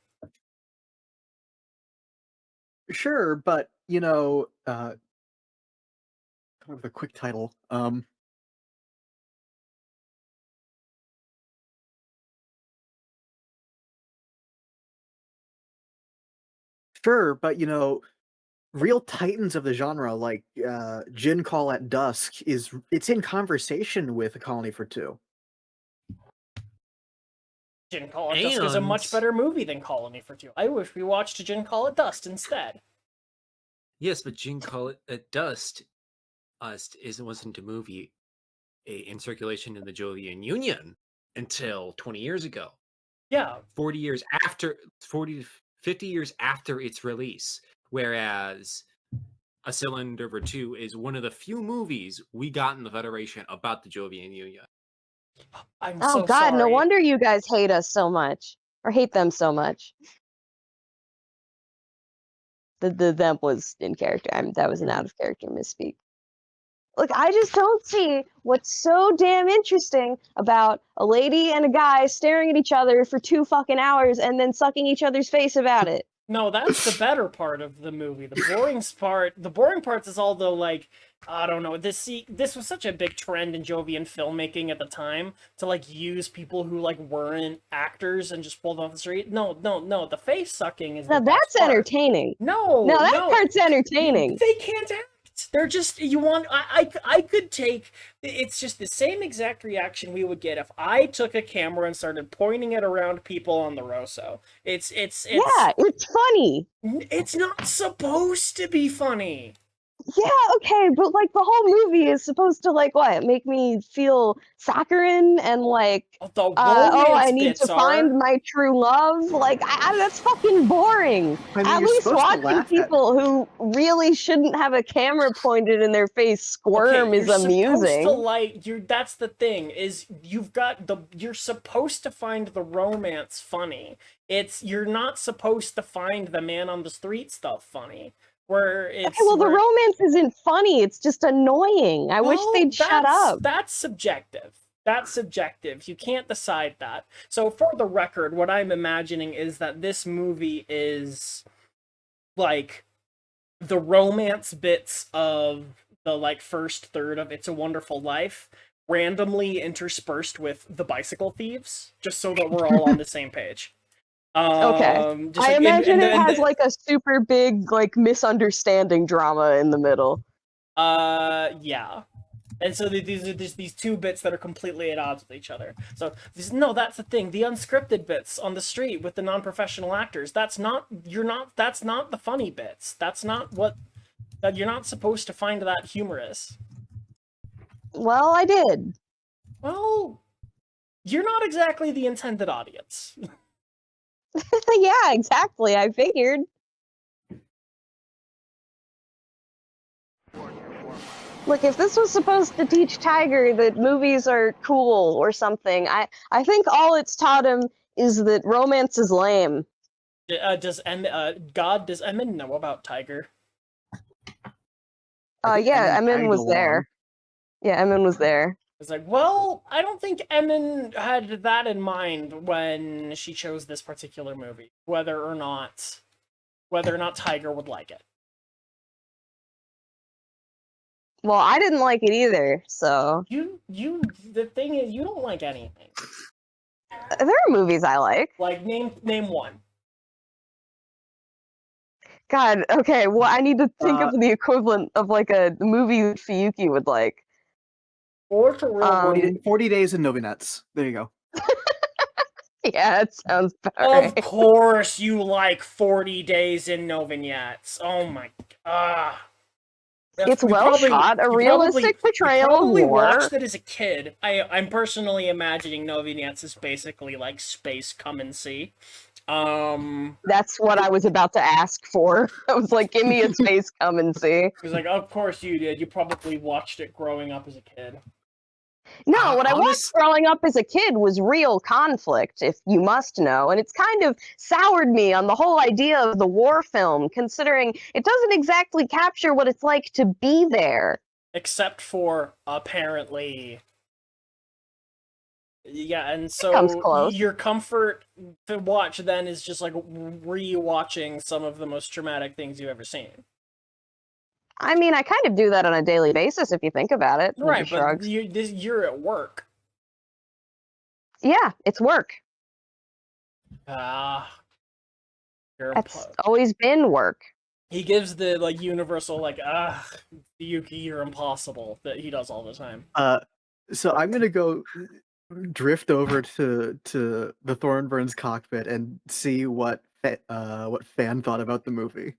Sure, but kind of a quick title. Sure, but real titans of the genre like Jin Call at Dusk it's in conversation with A Colony for Two. Jin Call at Dusk is a much And- better movie than Colony for Two. I wish we watched Jin Call at Dusk instead. Yes, but Jin Call It at Dust wasn't a movie in circulation in the Jovian Union until 20 years ago. Yeah, 50 years after its release. Whereas A Cylinder for Two is one of the few movies we got in the Federation about the Jovian Union. I'm oh so God, no sorry. wonder you guys hate us so much, or hate them so much. The them was in character. That was an out of character misspeak. Look, I just don't see what's so damn interesting about a lady and a guy staring at each other for 2 fucking hours and then sucking each other's face about it. No, that's the better part of the movie. The boring parts is all the, like, I don't know, this was such a big trend in Jovian filmmaking at the time to, like, use people who, like, weren't actors and just pull them off the street. No, the face sucking is Now the best that's part. entertaining. No, Now that part's entertaining. They can't act. They're just, I could take, it's just the same exact reaction we would get if I took a camera and started pointing it around people on the Rosso. It's Yeah, it's funny. it's not supposed to be funny. Yeah, okay, but like the whole movie is supposed to like what? Make me feel saccharine and like The oh, romance I need bits to find are my true love. Like that's fucking boring. I mean, At you're least supposed to watching laugh at. people who really shouldn't have a camera pointed in their face squirm okay. is You're supposed to amusing. like you. That's the thing is you're supposed to find the romance funny. You're not supposed to find the man on the street stuff funny. Where Okay, it's well the where romance isn't funny. It's just annoying. I wish well, they'd shut up. that's subjective. That's subjective. You can't decide that. So for the record, what I'm imagining is that this movie is like the romance bits of the like first third of It's a Wonderful Life randomly interspersed with the bicycle thieves, just so that we're all on the same page. Okay. Just I like imagine it has like a super big like misunderstanding drama in the middle. yeah. And so these are just these two bits that are completely at odds with each other. So no, that's the thing. The unscripted bits on the street with the non-professional actors. That's not the funny bits. That's not what that you're not supposed to find that humorous. Well, I did. Well, you're not exactly the intended audience. Yeah, exactly. I figured. Look, if this was supposed to teach Tiger that movies are cool or something, I think all it's taught him is that romance is lame. Does Emin know about Tiger? I think Yeah, Emin Emin tagged was along. there. Yeah, Emin was there. It's like, well, I don't think Emin had that in mind when she chose this particular movie, whether or not Tiger would like it. Well, I didn't like it either, so The thing is, you don't like anything. there are movies I like. Like, name one. God, okay, well, I need to think of the equivalent of like a movie that Fuyuki would like. Or for real, 40 days in Novinets. There you go. Yeah, it sounds about of right. course you like 40 Days in No Vignettes. Oh my god. It's well shot, a realistic portrayal of probably war. watched it as a kid. I'm personally imagining No Vignettes is basically like Space Come and See. That's what I was about to ask for. I was like, give me a Space Come and See. He was like, of course you did. You probably watched it growing up as a kid. No, what I watched growing up as a kid was real conflict, if you must know, and it's kind of soured me on the whole idea of the war film, considering it doesn't exactly capture what it's like to be there. Except for, apparently... Yeah, and Comes so close. your comfort to watch then is just like re-watching some of the most traumatic things you've ever seen. I mean, I kind of do that on a daily basis if you think about it. Right, but you're at work. Yeah, it's work. That's always been work. He gives the like universal like Yuki, you're impossible that he does all the time. So I'm gonna go drift over to the Thornburns cockpit and see what Fan thought about the movie.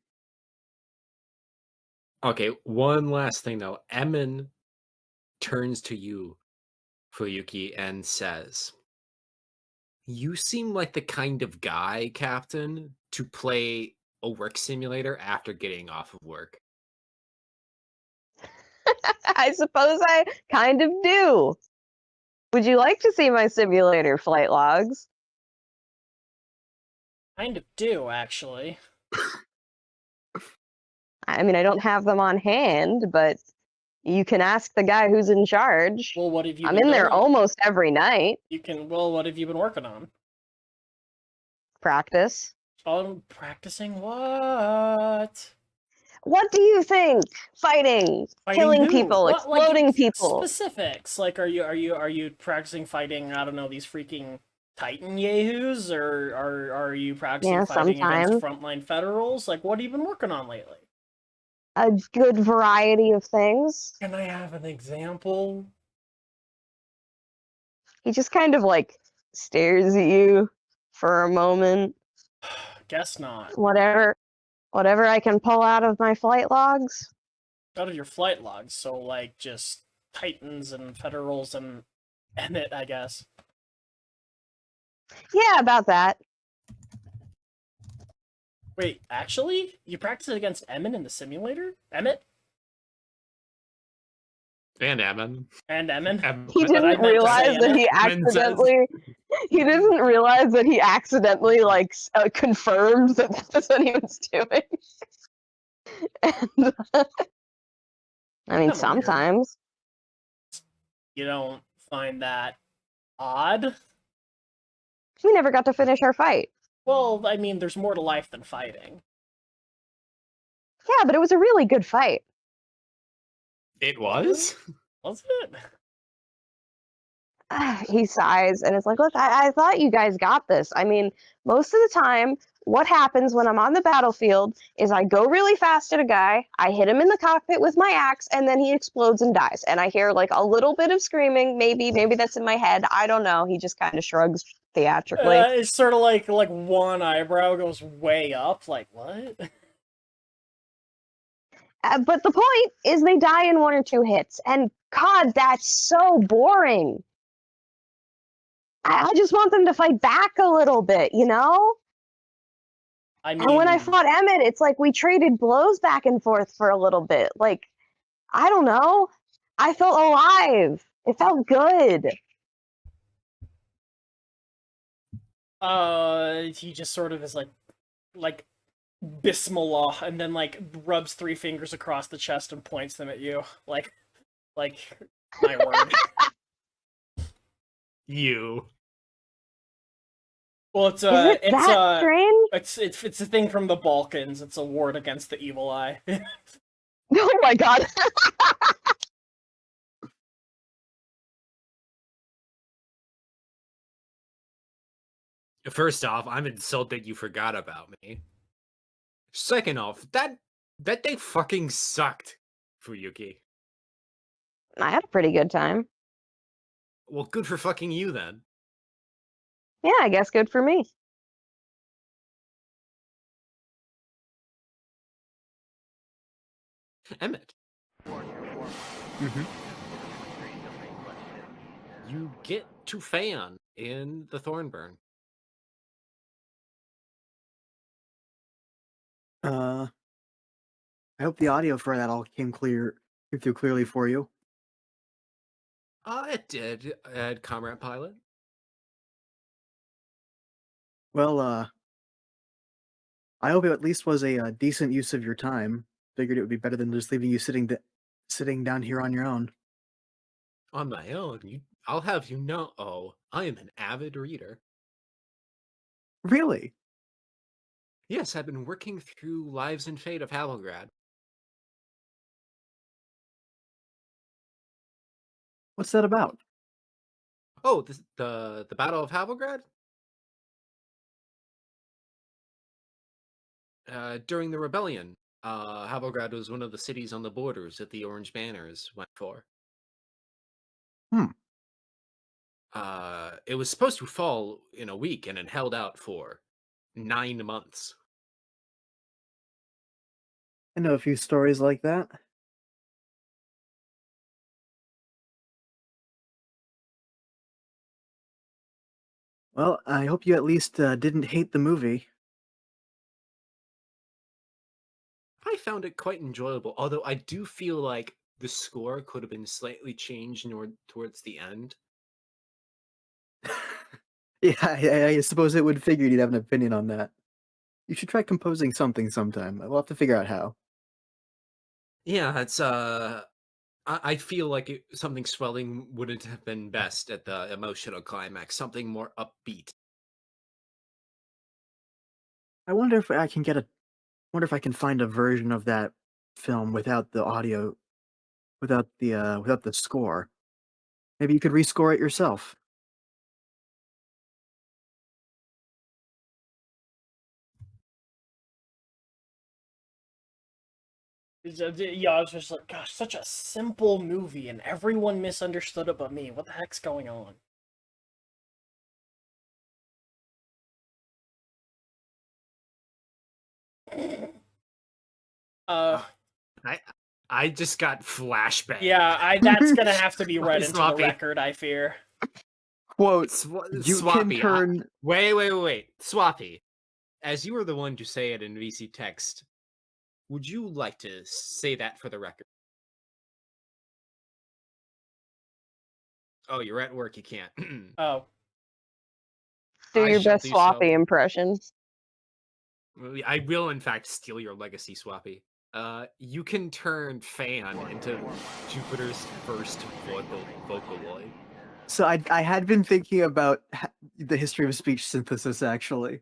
Okay, one last thing though. Emin turns to you, Fuyuki, and says, "You seem like the kind of guy, Captain, to play a work simulator after getting off of work." I suppose I kind of do. Would you like to see my simulator flight logs? Kind of do, actually. I mean, I don't have them on hand, but you can ask the guy who's in charge. Well, what have you I'm been in there doing? almost every night. What have you been working on? Practice. Practicing what? What do you think? Fighting killing who? people, What, exploding like, people. Specifics. Like, are you practicing fighting? I don't know, these freaking Titan yahoos, or are you practicing fighting against frontline federals? Like, what have you been working on lately? A good variety of things. Can I have an example? He just kind of like stares at you for a moment. Guess not. Whatever I can pull out of my flight logs. out of your flight logs, so like just Titans and Federals and Emet, I guess. Yeah, about that. Wait, actually? You practice against Emet in the simulator? Emet? And Emin. And Emin? He But I didn't meant to say realize that he Emin says- accidentally. He didn't realize that he accidentally like confirmed that that's what he was doing. And, I mean, Kinda weird. sometimes. You don't find that odd? We never got to finish our fight. Well, I mean, there's more to life than fighting. Yeah, but it was a really good fight. It was? Was it? He sighs and it's like, look, I thought you guys got this. I mean, most of the time, what happens when I'm on the battlefield is I go really fast at a guy, I hit him in the cockpit with my axe, and then he explodes and dies. And I hear like a little bit of screaming. Maybe that's in my head. I don't know. He just kind of shrugs theatrically. It's sort of like one eyebrow goes way up. Like, what? But the point is they die in 1 or 2 hits. And God, that's so boring. I just want them to fight back a little bit, you know? I mean, And when I fought Emet, it's like we traded blows back and forth for a little bit. Like, I don't know. I felt alive. It felt good. he just sort of is like Bismillah, and then like rubs 3 fingers across the chest and points them at you, like my word. You. Well, it's Is it that strange? it's a thing from the Balkans. It's a ward against the evil eye. Oh my god. First off, I'm insulted you forgot about me. Second off, that day fucking sucked, Fuyuki. I had a pretty good time. Well, good for fucking you then. Yeah, I guess good for me. Emmett, Mm-hmm. you get to fan in the Thornburn. I hope the audio for that all came through clearly for you. It did, Comrade Pilot. Well, I hope it at least was a decent use of your time. Figured it would be better than just leaving you sitting down here on your own. On my own, I'll have you know. Oh, I am an avid reader. Really? Yes, I've been working through Lives and Fate of Havelgrad. What's that about? Oh, the Battle of Havelgrad? During the rebellion, Havelgrad was one of the cities on the borders that the Orange Banners went for. It was supposed to fall in a week, and it held out for 9 months. I know a few stories like that. Well, I hope you at least didn't hate the movie. I found it quite enjoyable, although I do feel like the score could have been slightly changed towards the end. Yeah, I suppose it would figure you'd have an opinion on that. You should try composing something sometime. We'll have to figure out how. Yeah, it's I feel like something swelling wouldn't have been best at the emotional climax. Something more upbeat. I wonder if I can find a version of that film without the audio, without the score. Maybe you could rescore it yourself. Yeah, I was just like, gosh, such a simple movie, and everyone misunderstood it but me. What the heck's going on? I I just got flashbang. Yeah, that's gonna have to be read into the Swappy. record, I fear. Quote, you Swappy. can turn... Wait. Swappy. As you were the one to say it in VC text, would you like to say that for the record? Oh, you're at work. You can't. Oh. Do I your shall best do Swappy so. impression. I will, in fact, steal your legacy, Swappy. You can turn Fan into Jupiter's first Vocaloid. So I had been thinking about the history of speech synthesis, actually.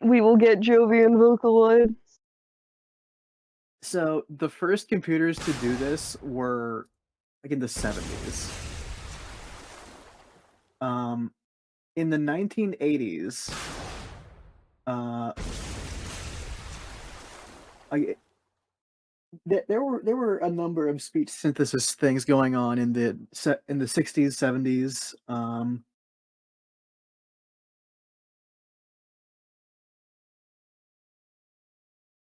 We will get Jovian Vocaloid. So the first computers to do this were like in the 70s. In the 1980s, there were a number of speech synthesis things going on in the 60s, 70s.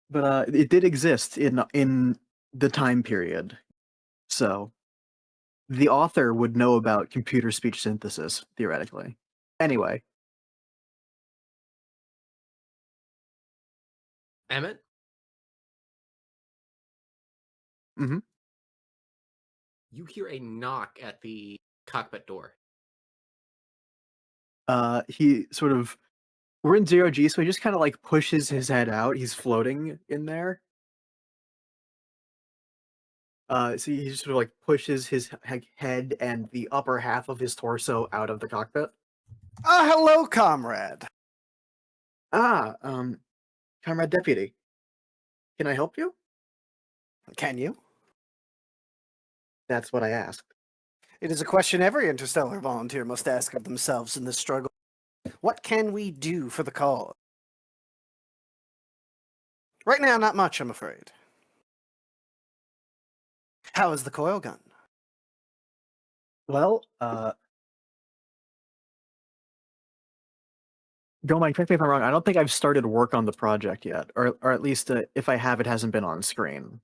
But it did exist in the time period, so the author would know about computer speech synthesis theoretically. Anyway, Emet? Mhm. You hear a knock at the cockpit door. he sort of we're in 0G, so he just kind of like pushes his head out. He's floating in there. So he just sort of like pushes his head and the upper half of his torso out of the cockpit. Hello, comrade. Comrade Deputy, can I help you? Can you? That's what I asked. It is a question every interstellar volunteer must ask of themselves in this struggle. What can we do for the cause? Right now, not much, I'm afraid. How is the coil gun? Well, don't mind, correct me if I'm wrong. I don't think I've started work on the project yet, or at least if I have, it hasn't been on screen.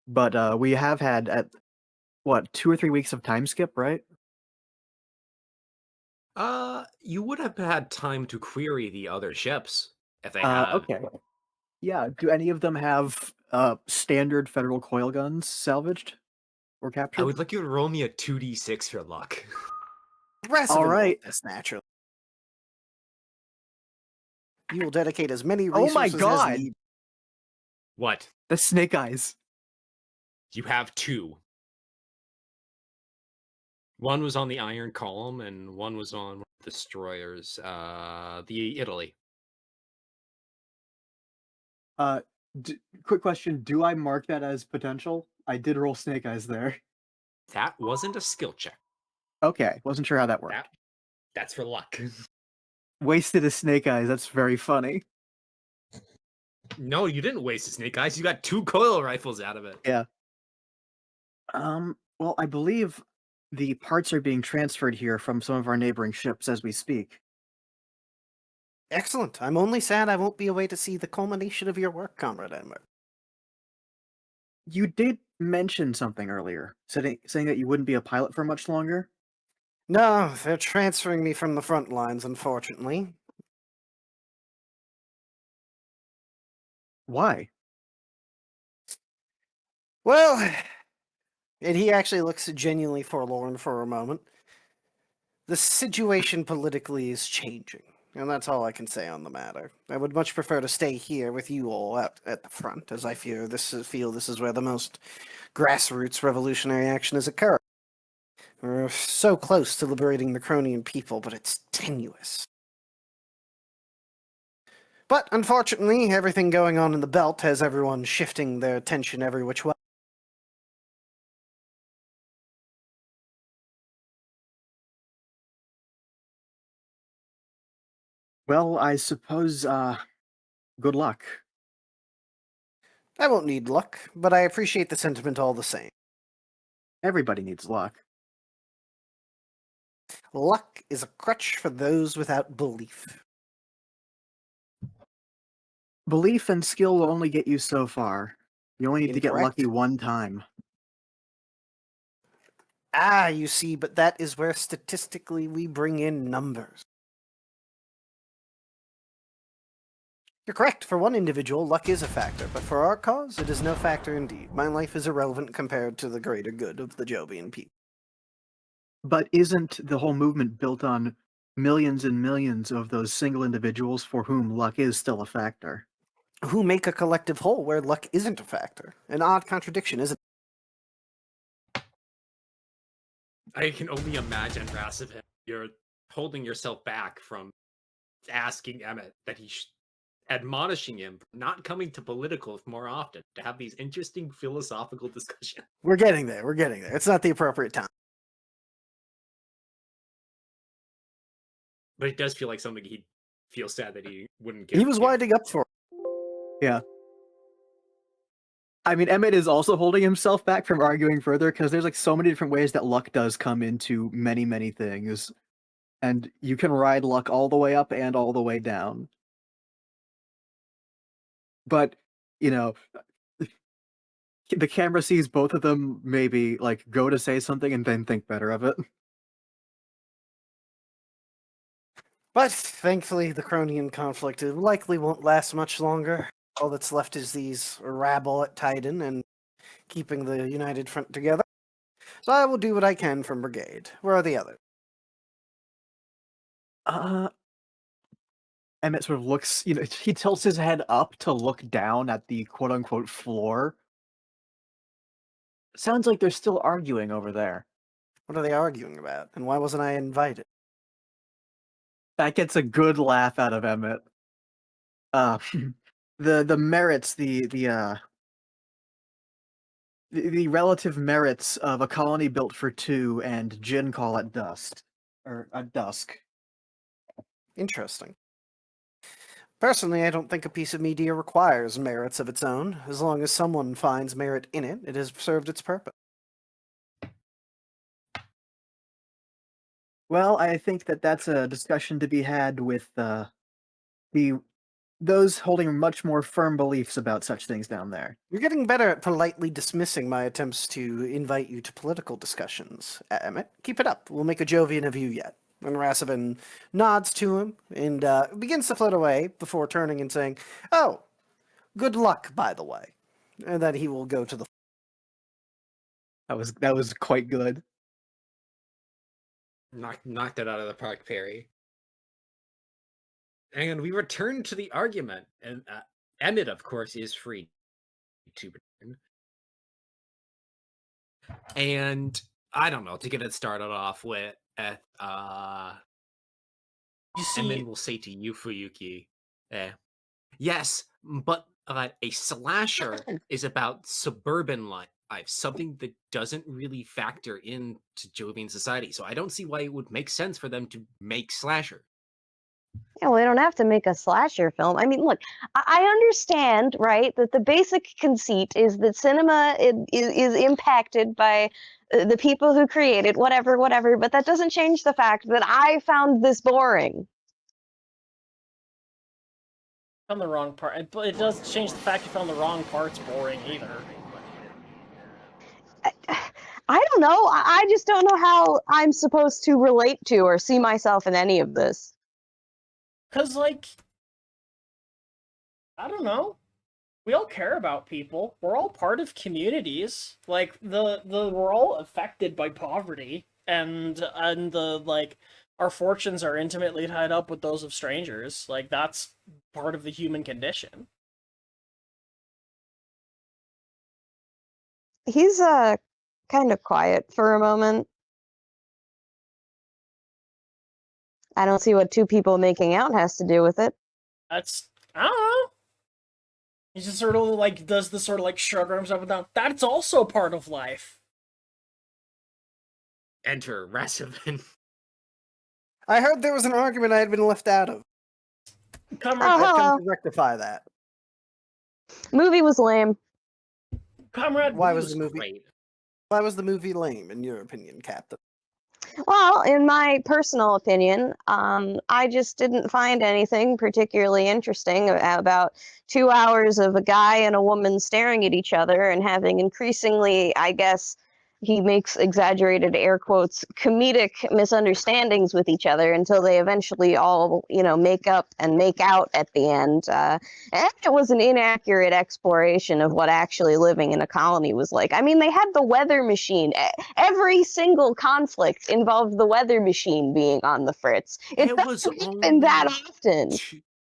But we have had at what 2 or 3 weeks of time skip, right? You would have had time to query the other ships if they had. Okay. Yeah. Do any of them have standard federal coil guns salvaged or captured? I would like you to roll me a 2d6 for luck. Rasovin All will right. this naturally. You will dedicate as many Oh my resources God. as need. What? The snake eyes. You have 2. One was on the Iron Column, and one was on destroyers. The Italy. Quick question: do I mark that as potential? I did roll snake eyes there. That wasn't a skill check. Okay, wasn't sure how that worked. That's for luck. Wasted a snake eyes. That's very funny. No, you didn't waste a snake eyes. You got 2 coil rifles out of it. Yeah. Well, I believe the parts are being transferred here from some of our neighboring ships as we speak. Excellent. I'm only sad I won't be away to see the culmination of your work, Comrade Emet. You did mention something earlier, saying that you wouldn't be a pilot for much longer. No, they're transferring me from the front lines, unfortunately. Why? Well, and he actually looks genuinely forlorn for a moment. The situation politically is changing, and that's all I can say on the matter. I would much prefer to stay here with you all out at the front, as I feel this is where the most grassroots revolutionary action is occurring. We're so close to liberating the Cronian people, but it's tenuous. But unfortunately, everything going on in the belt has everyone shifting their attention every which way. Well, I suppose, good luck. I won't need luck, but I appreciate the sentiment all the same. Everybody needs luck. Luck is a crutch for those without belief. Belief and skill will only get you so far. You only need to get lucky Incorrect. one time. Ah, you see, but that is where statistically we bring in numbers. You're correct. For one individual, luck is a factor, but for our cause, it is no factor indeed. My life is irrelevant compared to the greater good of the Jovian people. But isn't the whole movement built on millions and millions of those single individuals for whom luck is still a factor? Who make a collective whole where luck isn't a factor? An odd contradiction, isn't it? I can only imagine, Rasovin, you're holding yourself back from asking Emet that admonishing him for not coming to politicals more often to have these interesting philosophical discussions. We're getting there. We're getting there. It's not the appropriate time. But it does feel like something he'd feel sad that he wouldn't get. He was winding up for it. Yeah. I mean, Emet is also holding himself back from arguing further because there's like so many different ways that luck does come into many, many things. And you can ride luck all the way up and all the way down. But, you know, the camera sees both of them maybe like go to say something and then think better of it. But thankfully, the Cronian conflict likely won't last much longer. All that's left is these rabble at Titan and keeping the United Front together. So I will do what I can from Brigade. Where are the others? Emet sort of looks, you know, he tilts his head up to look down at the quote-unquote floor. Sounds like they're still arguing over there. What are they arguing about? And why wasn't I invited? That gets a good laugh out of Emet. The merits, the relative merits of a colony built for two and Jin call at dusk. Or at dusk. Interesting. Personally, I don't think a piece of media requires merits of its own. As long as someone finds merit in it, it has served its purpose. Well, I think that's a discussion to be had with those holding much more firm beliefs about such things down there. You're getting better at politely dismissing my attempts to invite you to political discussions, Emet. Keep it up. We'll make a Jovian of you yet. And Rasovin nods to him and begins to float away before turning and saying, "Oh, good luck, by the way." And then he will go to the... That was quite good. Knocked it out of the park, Perry. And we return to the argument, and Emet, of course, is free to return. And I don't know, to get it started off with, You Emet see, will say to you, Fuyuki, yes, but a slasher is about suburban life, something that doesn't really factor into Jovian society. So I don't see why it would make sense for them to make slasher. Yeah, well, they don't have to make a slasher film. I mean, look, I understand, right, that the basic conceit is that cinema is impacted by the people who create it, whatever, but that doesn't change the fact that I found this boring. found the wrong part, but it does change the fact you found the wrong parts boring either. I don't know. I just don't know how I'm supposed to relate to or see myself in any of this. Cause like, I don't know. We all care about people. We're all part of communities. Like we're all affected by poverty, and the like our fortunes are intimately tied up with those of strangers. Like that's part of the human condition. He's kind of quiet for a moment. I don't see what two people making out has to do with it. That's, I don't know. He just sort of like does the sort of like shrug arms up and down. That's also part of life. Enter Rasovin. I heard there was an argument I had been left out of. Comrade, I've hello. come to rectify that. Movie was lame. Comrade, Why It was the movie? great. Why was the movie lame, in your opinion, Captain? Well, in my personal opinion, I just didn't find anything particularly interesting about 2 hours of a guy and a woman staring at each other and having increasingly, I guess, he makes exaggerated air quotes, comedic misunderstandings with each other until they eventually all, make up and make out at the end. And it was an inaccurate exploration of what actually living in a colony was like. I mean, they had the weather machine. Every single conflict involved the weather machine being on the fritz. It doesn't happen that often.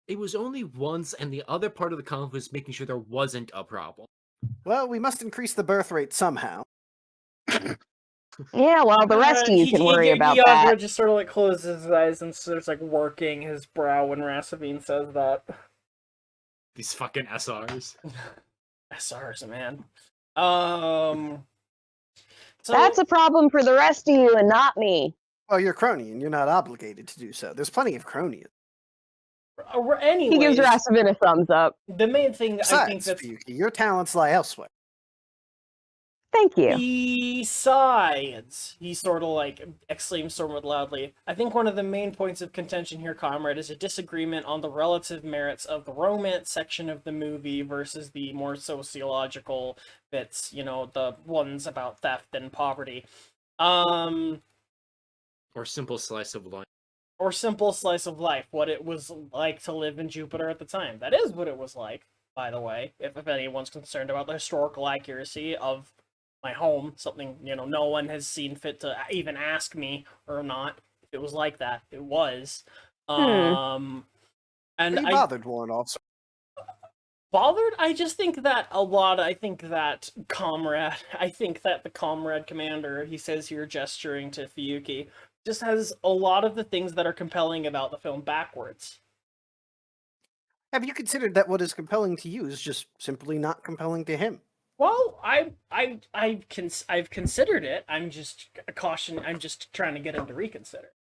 It was only once, and the other part of the conflict was making sure there wasn't a problem. Well, we must increase the birth rate somehow. Yeah, well, the rest of you can worry about that. just sort of like closes his eyes and starts like working his brow when Rasovin says that. These fucking SRs. SRs, man. So, That's a problem for the rest of you and not me. Well, you're crony, and you're not obligated to do so. There's plenty of cronies. anyways, He gives Rasovin a thumbs up. the main thing I think Besides, that's Fuyuki, your talents lie elsewhere. Thank you. besides, he sort of like exclaims somewhat loudly, I think one of the main points of contention here, comrade, is a disagreement on the relative merits of the romance section of the movie versus the more sociological bits, the ones about theft and poverty. Or simple slice of life. Or simple slice of life, what it was like to live in Jupiter at the time. That is what it was like, by the way, if anyone's concerned about the historical accuracy of my home, something, no one has seen fit to even ask me or not if it was like that. It was. And Are you bothered, Warrant Officer? bothered? I just think that I think that the comrade commander, he says here gesturing to Fuyuki, just has a lot of the things that are compelling about the film backwards. Have you considered that what is compelling to you is just simply not compelling to him? Well, I've considered it. I'm just trying to get him to reconsider.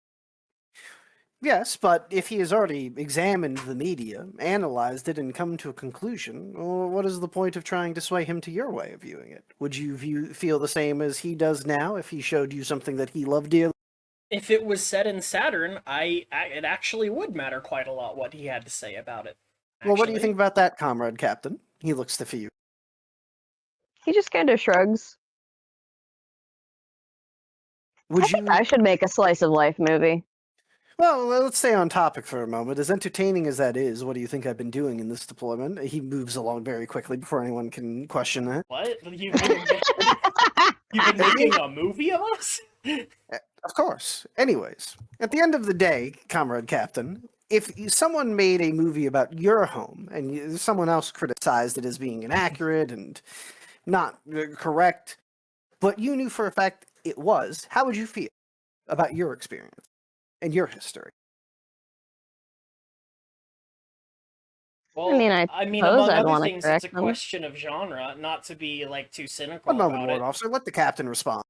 Yes, but if he has already examined the media, analyzed it, and come to a conclusion, what is the point of trying to sway him to your way of viewing it? Would you feel the same as he does now if he showed you something that he loved dearly? If it was set in Saturn, it actually would matter quite a lot what he had to say about it. Well, what do you actually. think about that, Comrade Captain? He looks to Fuyuki. He just kind of shrugs. Would I think I should make a slice of life movie. Well, let's stay on topic for a moment. As entertaining as that is, what do you think I've been doing in this deployment? He moves along very quickly before anyone can question that. What? You've been making a movie of us? Of course. Anyways, at the end of the day, Comrade Captain, if someone made a movie about your home and someone else criticized it as being inaccurate and not correct, but you knew for a fact it was, how would you feel about your experience and your history? Well, I among suppose I'd other wanna things, it's correct a them. question of genre, not to be like too cynical One moment, about Warrant it. Officer. Let the captain respond.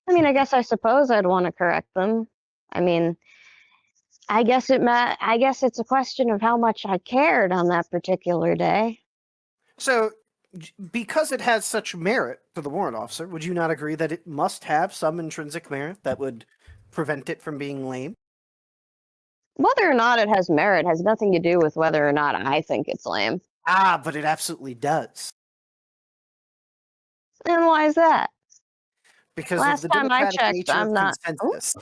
I suppose I'd want to correct them. I guess it's a question of how much I cared on that particular day. So, because it has such merit to the Warrant Officer, would you not agree that it must have some intrinsic merit that would prevent it from being lame? Whether or not it has merit has nothing to do with whether or not I think it's lame. Ah, but it absolutely does. And why is that? Because Last of the time I democratic checked, nature I'm of not- consensus.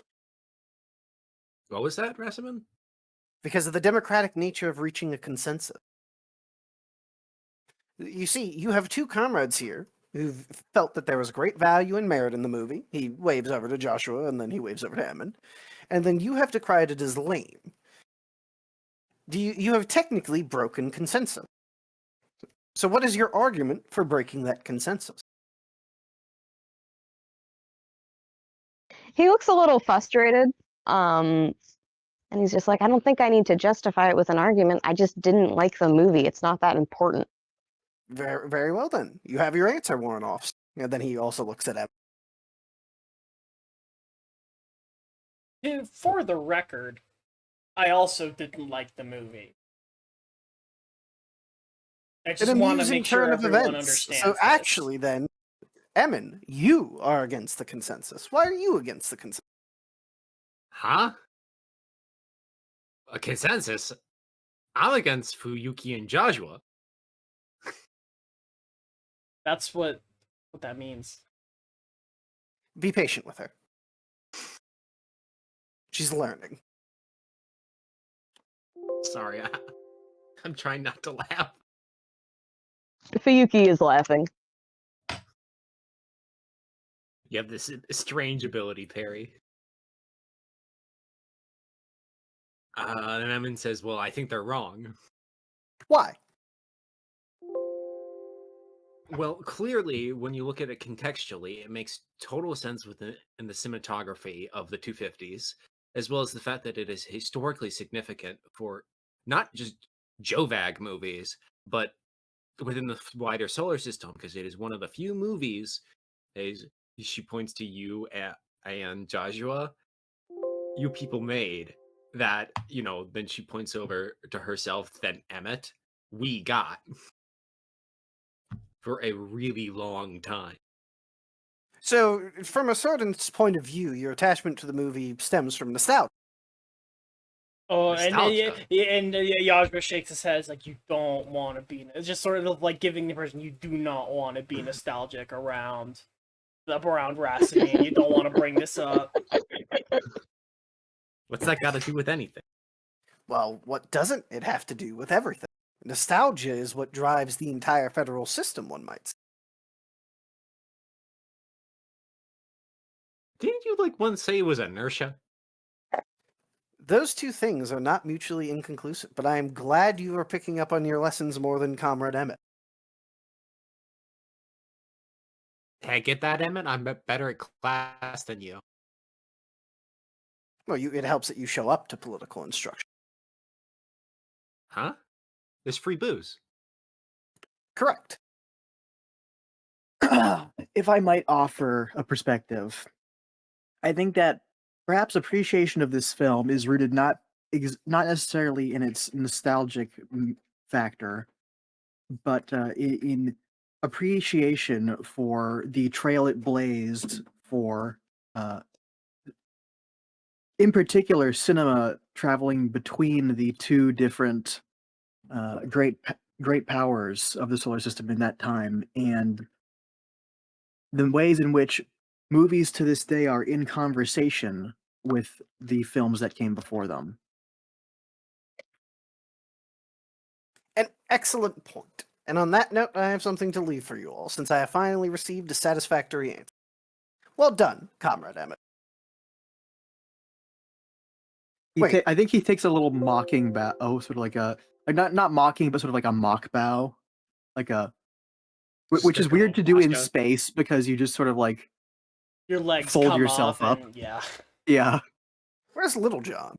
What was that, Rasovin? Because of the democratic nature of reaching a consensus. You see, you have two comrades here who've felt that there was great value and merit in the movie. He waves over to Jozsua, and then he waves over to Emet. And then you have decried it as lame. You have technically broken consensus. So what is your argument for breaking that consensus? He looks a little frustrated. And he's just like, I don't think I need to justify it with an argument. I just didn't like the movie. It's not that important. Very, very well then. You have your answer, Warrant Officer. And then he also looks at Emet. For the record, I also didn't like the movie. I just An want to amusing make sure turn of everyone events. understands So this. actually then, Emin, you are against the consensus. Why are you against the consensus? Huh? A consensus? I'm against Fuyuki and Jozsua. That's what that means. Be patient with her. She's learning. Sorry, I'm trying not to laugh. Fuyuki is laughing. You have this strange ability, Perry. And Emin says, well, I think they're wrong. Why? Well, clearly, when you look at it contextually, it makes total sense in the cinematography of the 250s, as well as the fact that it is historically significant for not just Jovag movies, but within the wider solar system, because it is one of the few movies, as she points to you and Jozsua, you people made that, then she points over to herself, then Emet, we got for a really long time. So, from a certain point of view, your attachment to the movie stems from nostalgia. Oh, Nostalgia. and Yajba shakes his head. It's like, you don't want to be. It's just sort of like giving the impression you do not want to be nostalgic around Rasovin. You don't want to bring this up. What's that got to do with anything? Well, what doesn't it have to do with everything? Nostalgia is what drives the entire federal system, one might say. Didn't you once say it was inertia? Those two things are not mutually inconclusive, but I am glad you are picking up on your lessons more than Comrade Emet. Hey, get that, Emmett? I'm better at class than you. Well, it helps that you show up to political instruction. Huh? There's free booze. Correct. If I might offer a perspective, I think that perhaps appreciation of this film is rooted not necessarily in its nostalgic factor, but in appreciation for the trail it blazed for, in particular, cinema traveling between the two different great powers of the solar system in that time, and the ways in which movies to this day are in conversation with the films that came before them. An excellent point. And on that note, I have something to leave for you all, since I have finally received a satisfactory answer. Well done, Comrade Emmett. Wait. I think he takes a little mocking bow. Oh, sort of like not mocking, but sort of like a mock bow, which is weird to do in space because you just sort of Your legs fold come yourself up. and yeah. Yeah. Where's Little John?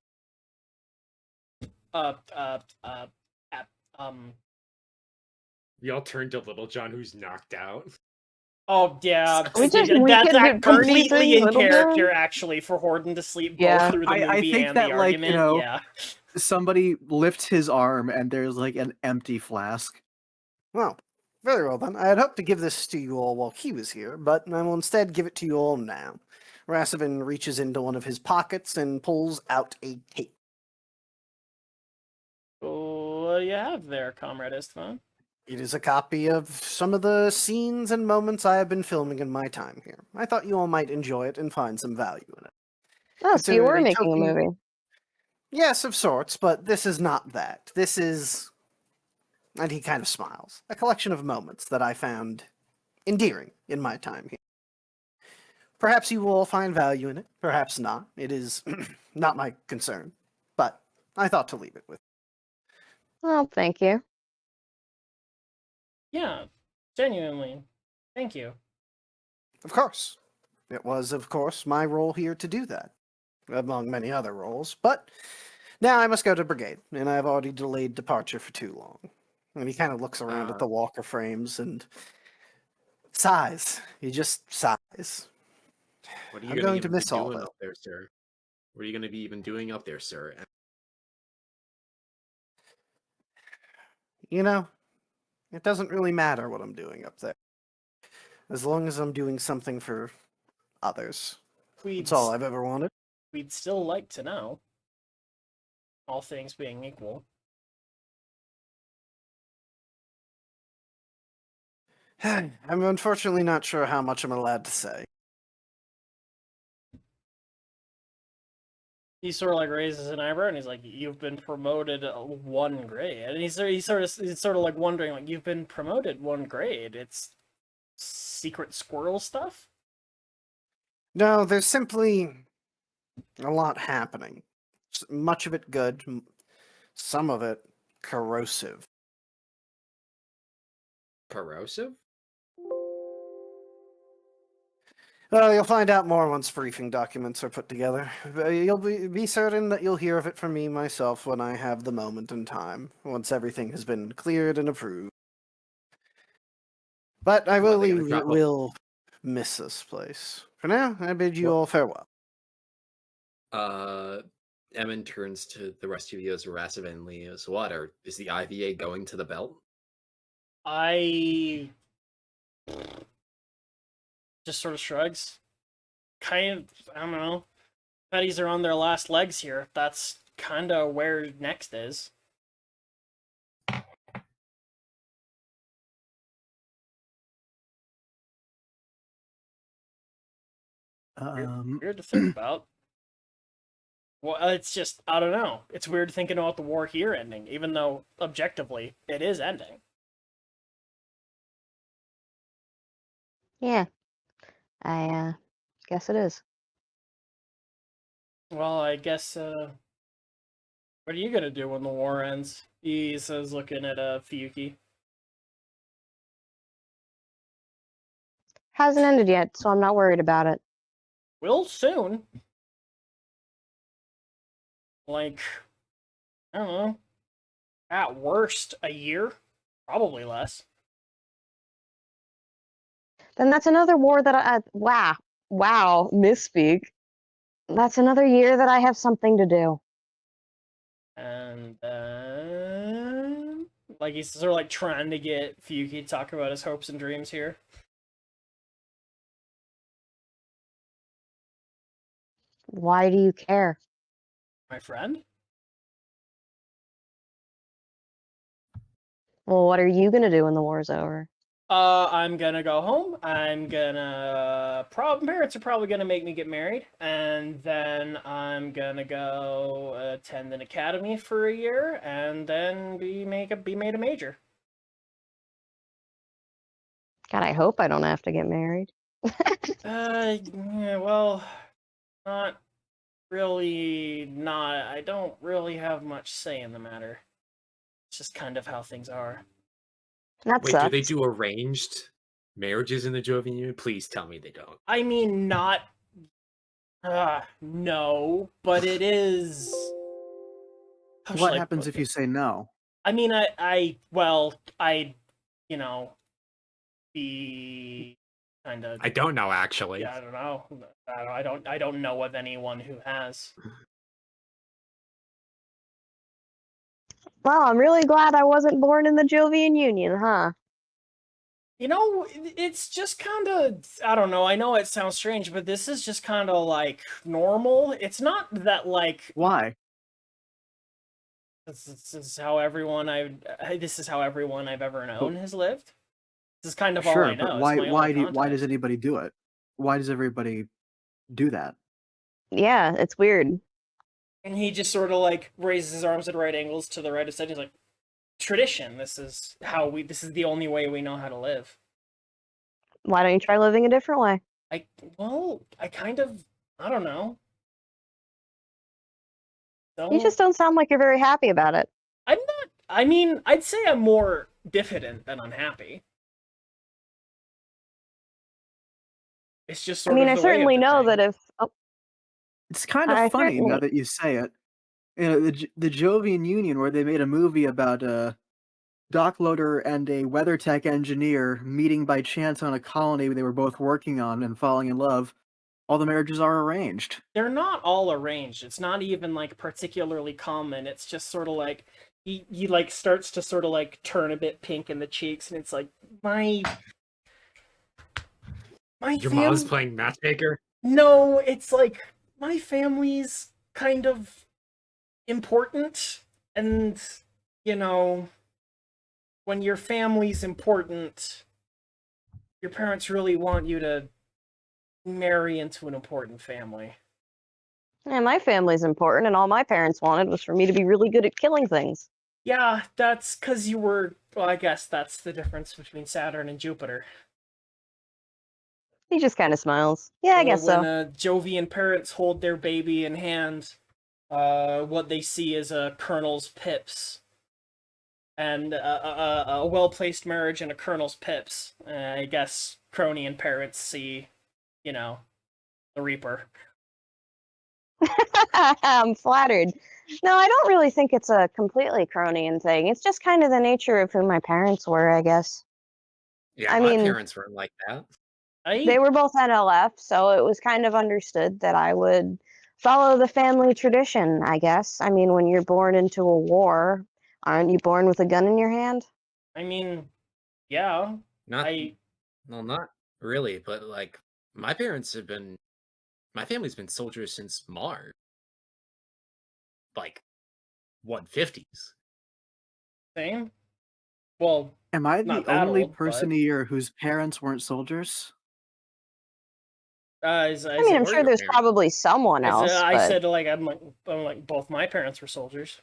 We all turn to Little John, who's knocked out. Oh yeah, We that's could completely in Little character John? actually for Hordon to sleep Yeah. both through the movie I think and that, the argument. Yeah. somebody lifts his arm and there's an empty flask. Well, very well then. I had hoped to give this to you all while he was here, but I will instead give it to you all now. Rasovin reaches into one of his pockets and pulls out a tape. What do you have there, Comrade Istvan? It is a copy of some of the scenes and moments I have been filming in my time here. I thought you all might enjoy it and find some value in it. Oh, so you Consider were it a making a token- movie. Yes, of sorts, but this is not that. This is... And he kind of smiles. A collection of moments that I found endearing in my time here. Perhaps you will all find value in it, perhaps not. It is not my concern, but I thought to leave it with. Well, thank you. Yeah, genuinely. Thank you. Of course. It was, of course, my role here to do that, among many other roles, but now I must go to brigade, and I have already delayed departure for too long. And he kind of looks around at the walker frames and sighs. He just sighs. What are you I'm going going to miss all doing this. up there, sir? What are you going to be even doing up there, sir? You know, it doesn't really matter what I'm doing up there. As long as I'm doing something for others. We'd, That's all I've ever wanted. we'd still like to know. All things being equal. I'm unfortunately not sure how much I'm allowed to say. He sort of like raises an eyebrow and he's like, "You've been promoted 1 grade," and he's sort of like wondering, like, "You've been promoted 1 grade? It's secret squirrel stuff?" No, there's simply a lot happening. Much of it good, some of it corrosive. Corrosive? Well, you'll find out more once briefing documents are put together. You'll be certain that you'll hear of it from me myself when I have the moment and time, once everything has been cleared and approved. But I What, really they gonna drop a- will miss this place. For now, I bid you all farewell. Emin turns to the rest of you as Rasovin and Leo's. What, is the IVA going to the belt? I just sort of shrugs. Kind of, I don't know. Betties are on their last legs here. That's kind of where next is. Weird to think about. Well, it's just, I don't know. It's weird thinking about the war here ending, even though, objectively, it is ending. Yeah, I guess it is. Well, I guess, what are you gonna do when the war ends? He says, looking at, Fuyuki. Hasn't ended yet, so I'm not worried about it. Will soon. Like, I don't know. At worst, a year. Probably less. Then that's another war that wow, misspeak. That's another year that I have something to do. And then, like, he's sort of like trying to get Fuyuki to talk about his hopes and dreams here. Why do you care? My friend? Well, what are you gonna do when the war's over? I'm gonna go home. I'm gonna. Parents are probably gonna make me get married, and then I'm gonna go attend an academy for a year, and then be made a major. God, I hope I don't have to get married. Yeah, well, not really. Not. I don't really have much say in the matter. It's just kind of how things are. That Wait, sucks. do they do arranged marriages in the Jovian Union? Please tell me they don't. I mean, not. No, but it is. How What shall I happens put if you this? say no? I mean, you know, be kind of. I don't know, actually. Yeah, I don't know. I don't know of anyone who has. Well, I'm really glad I wasn't born in the Jovian Union, huh? You know, it's just kind of. I don't know. I know it sounds strange, but this is just kind of like normal. It's not that like. Why? This is how everyone I've ever known has lived. This is kind of all I Sure, know. but It's why? my Why only do? Why does context. anybody do it? Why does everybody do that? Yeah, it's weird. And he just sort of like raises his arms at right angles to the right of said. He's like, tradition. This is the only way we know how to live. Why don't you try living a different way? I don't know. You just don't sound like you're very happy about it. I'm not. I mean, I'd say I'm more diffident than unhappy. It's just sort I mean, of I the way of certainly the know thing. that if It's kind of I funny now certainly- that you say it. You know, the Jovian Union, where they made a movie about a dock loader and a weather tech engineer meeting by chance on a colony they were both working on and falling in love. All the marriages are arranged. They're not all arranged. It's not even like particularly common. It's just sort of like he like starts to sort of like turn a bit pink in the cheeks, and it's like My Your mom's fam- playing matchmaker? No, it's like my family's kind of important, and you know, when your family's important, your parents really want you to marry into an important family. Yeah, my family's important, and all my parents wanted was for me to be really good at killing things. Yeah, that's because you were. Well, I guess that's the difference between Saturn and Jupiter. He just kind of smiles. Yeah, I guess When so. Jovian parents hold their baby in hand, what they see is a colonel's pips. And a well-placed marriage and a colonel's pips. I guess Cronian parents see, you know, the Reaper. I'm flattered. No, I don't really think it's a completely Cronian thing. It's just kind of the nature of who my parents were, I guess. Yeah, I my mean, parents weren't like that. they were both NLF, so it was kind of understood that I would follow the family tradition, I guess. I mean, when you're born into a war, aren't you born with a gun in your hand? I mean, yeah. Not I well, not really, but like my parents have been my family's been soldiers since Mars. Like 150s. same. Well, Am I not the that only old, person but here whose parents weren't soldiers? is I mean, I'm Were sure your there's parents? probably someone else, I but said like I'm like both my parents were soldiers.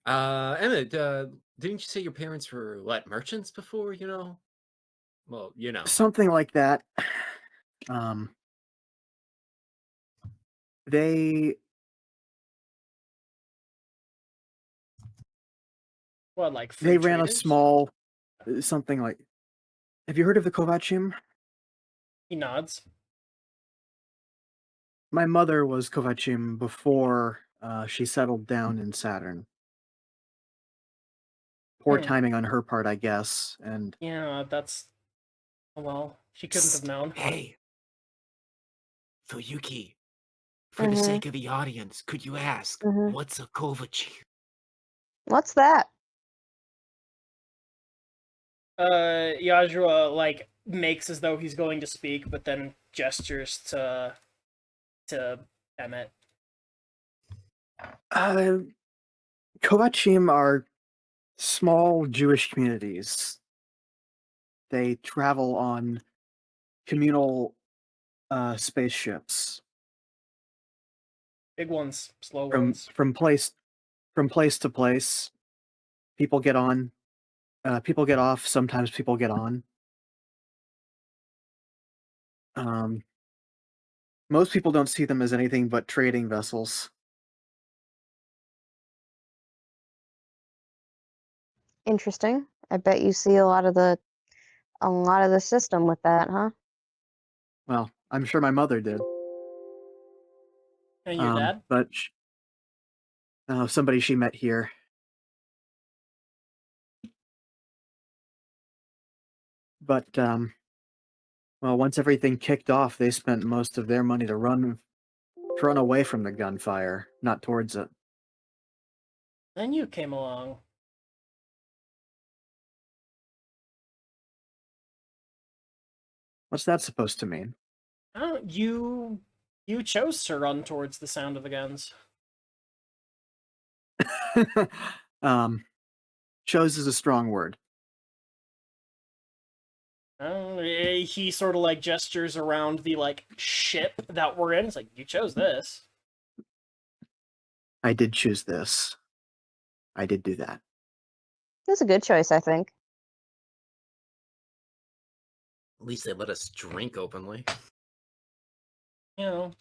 Emmett, didn't you say your parents were what, merchants before, you know? Well, you know. Something like that. Um, they What, like they free ran a traders? small something like. Have you heard of the Kovachim? He nods. My mother was Kovachim before she settled down in Saturn. Poor Hmm. timing on her part, I guess. And Yeah, that's well, she couldn't have Psst, known. hey, Fuyuki, for the Mhm. sake of the audience, could you ask, Mhm. what's a Kovac? what's that? Yajua like makes as though he's going to speak, but then gestures to Emet. Kovachim are small Jewish communities. They travel on communal spaceships Big ones, slow from ones. from place from place to place. People get on, people get off. Sometimes people get on. Um, most people don't see them as anything but trading vessels. Interesting. I bet you see a lot of the system with that, huh? Well, I'm sure my mother did. And your dad? But somebody she met here. But well, once everything kicked off, they spent most of their money to run away from the gunfire, not towards it. Then you came along. What's that supposed to mean? Oh, you chose to run towards the sound of the guns. Chose is a strong word. He sort of like gestures around the like ship that we're in. It's like you chose this. I did choose this. I did do that. That's a good choice, I think. At least they let us drink openly. You know,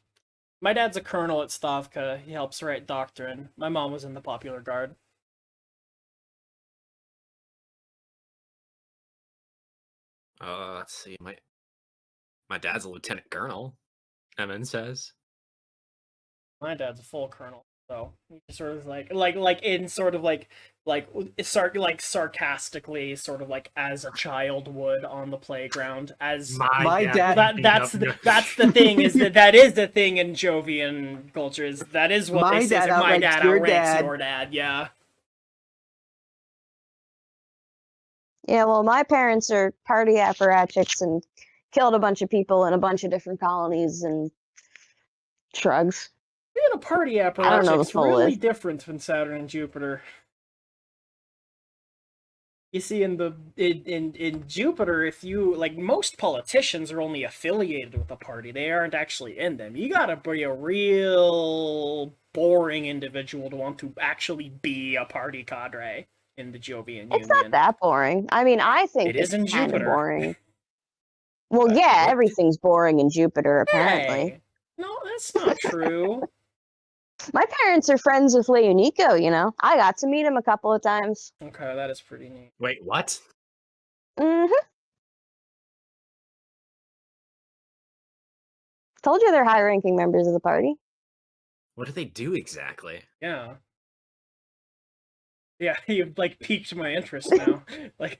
my dad's a colonel at Stavka. He helps write doctrine. My mom was in the Popular Guard. Let's see. My dad's a lieutenant colonel, Emin says. My dad's a full colonel, so he sort of like in sort of like sarcastically, sort of like as a child would on the playground. As My dad- that's the thing is that is the thing in Jovian culture is that is what My they say. dad Is my outranks dad your outranks dad. your dad. Yeah. Yeah, well, my parents are party apparatchiks and killed a bunch of people in a bunch of different colonies and shrugs. Being a party know the apparatchik's full really list. different than Saturn and Jupiter. You see, in Jupiter, if you like, most politicians are only affiliated with a party; they aren't actually in them. You gotta be a real boring individual to want to actually be a party cadre in the Jovian It's not Union. that boring. I mean, I think It is in it's kind of Jupiter. boring. Well, yeah, what? everything's boring in Jupiter, apparently. Hey, no, that's not true. My parents are friends with Leonico, you know. I got to meet him a couple of times. Okay, that is pretty neat. Wait, what? Told you they're high-ranking members of the party. What do they do exactly? Yeah. Yeah, you've like piqued my interest now. Like,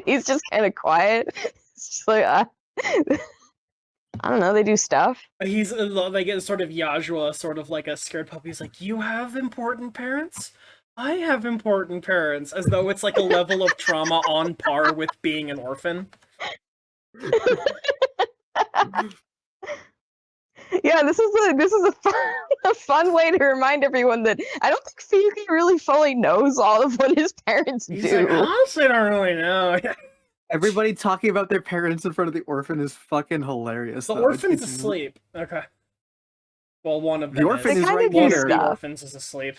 He's just kind of quiet. It's just like, I don't know, they do stuff. he's like it's sort of Yozsua, sort of like a scared puppy. He's like, "You have important parents? I have important parents," as though it's like a level of trauma on par with being an orphan. Yeah, this is a fun, a fun way to remind everyone that I don't think Fuyuki really fully knows all of what his parents He's do. like, honestly, I don't really know. Everybody talking about their parents in front of the orphan is fucking hilarious. The though. orphan's It's- asleep. Okay. Well, one of The them orphan is. is They right kinda do One here. of the stuff. orphans is asleep.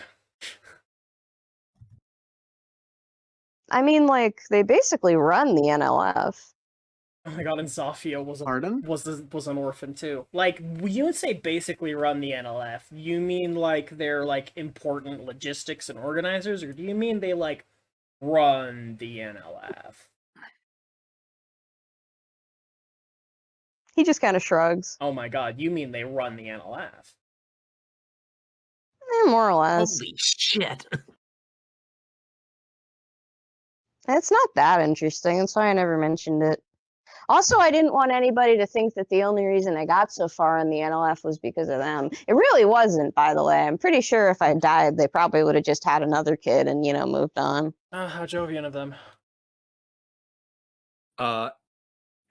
I mean, like, they basically run the NLF. Oh my god, and Zafia Hordon? was an orphan too. Like, you would say basically run the NLF. You mean like they're like important logistics and organizers, or do you mean they like run the NLF? He just kind of shrugs. Oh my god, you mean they run the NLF? More or less. Holy shit! It's not that interesting. That's why I never mentioned it. Also, I didn't want anybody to think that the only reason I got so far in the NLF was because of them. It really wasn't, by the way. I'm pretty sure if I died, they probably would have just had another kid and, you know, moved on. How Jovian of them.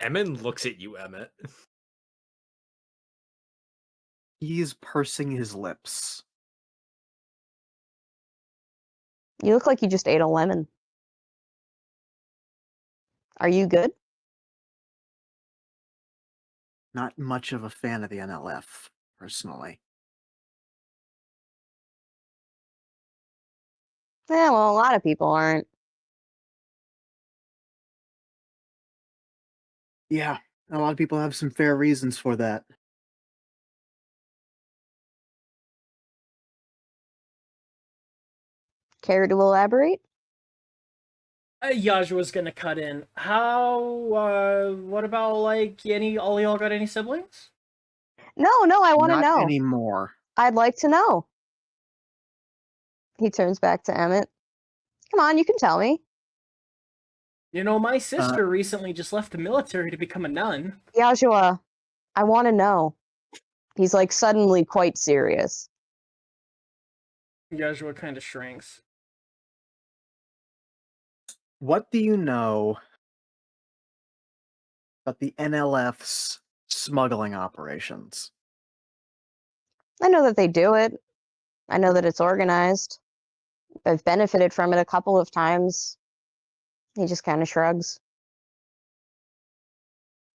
Emin looks at you, Emmett. He's pursing his lips. You look like you just ate a lemon. Are you good? Not much of a fan of the NLF, personally. Yeah, well, a lot of people aren't. Yeah, a lot of people have some fair reasons for that. Care to elaborate? Yashua's gonna cut in. What about, like, all y'all got any siblings? No, I want to Not know. anymore. I'd like to know. He turns back to Emmett. Come on, you can tell me. You know, my sister recently just left the military to become a nun. Yashua, I want to know. He's like suddenly quite serious. Yashua kind of shrinks. What do you know about the NLF's smuggling operations? I know that they do it. I know that it's organized. I've benefited from it a couple of times. He just kind of shrugs.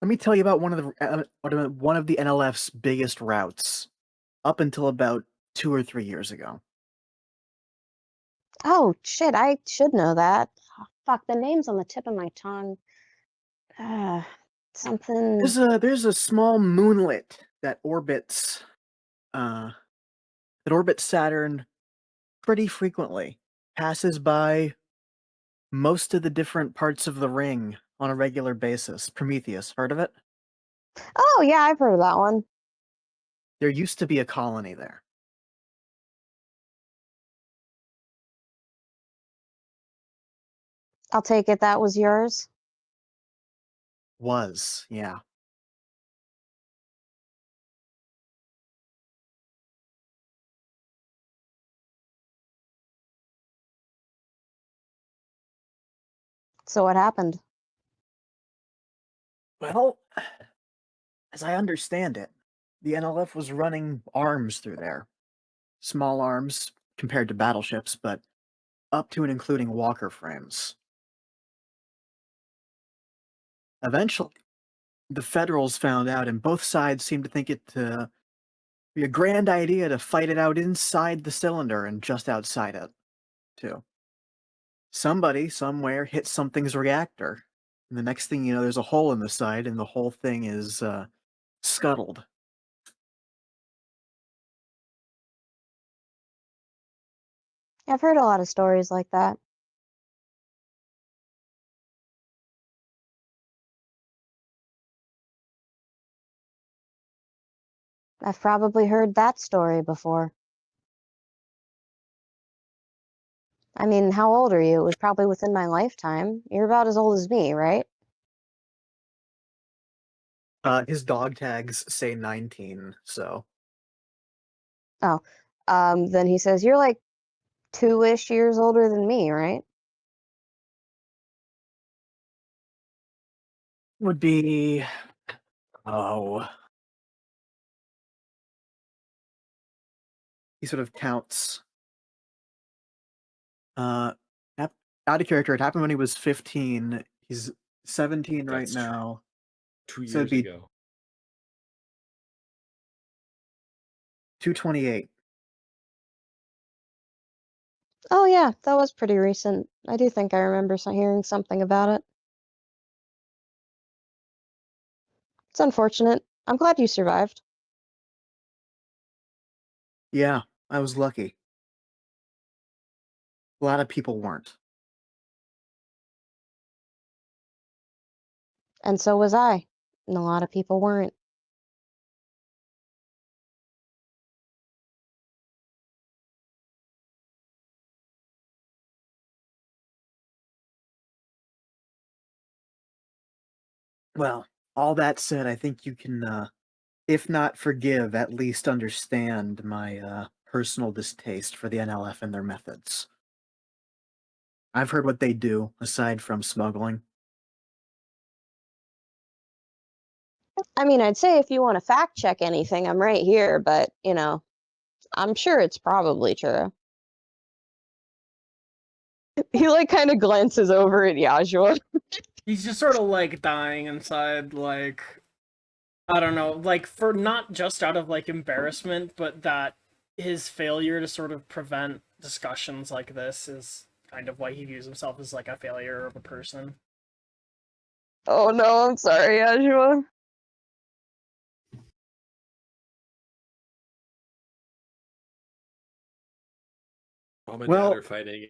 Let me tell you about one of the NLF's biggest routes, up until about 2 or 3 years ago. Oh, shit, I should know that. Oh, fuck, the name's on the tip of my tongue. Something... There's a small moonlet that orbits Saturn pretty frequently. Passes by most of the different parts of the ring on a regular basis. Prometheus, heard of it? Oh, yeah, I've heard of that one. There used to be a colony there. I'll take it that was yours. Was, yeah. So what happened? Well, as I understand it, the NLF was running arms through there. Small arms compared to battleships, but up to and including walker frames. Eventually, the Federals found out, and both sides seemed to think it to be a grand idea to fight it out inside the cylinder and just outside it, too. Somebody, somewhere, hit something's reactor. And the next thing you know, there's a hole in the side, and the whole thing is scuttled. I've heard a lot of stories like that. I've probably heard that story before. I mean, how old are you? It was probably within my lifetime. You're about as old as me, right? His dog tags say 19, so. Oh, then he says, you're like 2-ish years older than me, right? Would be. Oh. He sort of counts. Out of character, it happened when he was 15. He's 17 right That's true. now. 2 So it'd years be ago. 228. Oh yeah, that was pretty recent. I do think I remember hearing something about it. It's unfortunate. I'm glad you survived. Yeah, I was lucky. A lot of people weren't. And so was I. And a lot of people weren't. Well, all that said, I think you can, if not forgive, at least understand my personal distaste for the NLF and their methods. I've heard what they do, aside from smuggling. I mean, I'd say if you want to fact check anything, I'm right here, but, I'm sure it's probably true. He, like, kind of glances over at Yozsua. He's just sort of like dying inside, like, I don't know, like, for not just out of like embarrassment, but that his failure to sort of prevent discussions like this is kind of why he views himself as like a failure of a person. Oh no, I'm sorry, Yozsua. Mom and Well- Dad are fighting,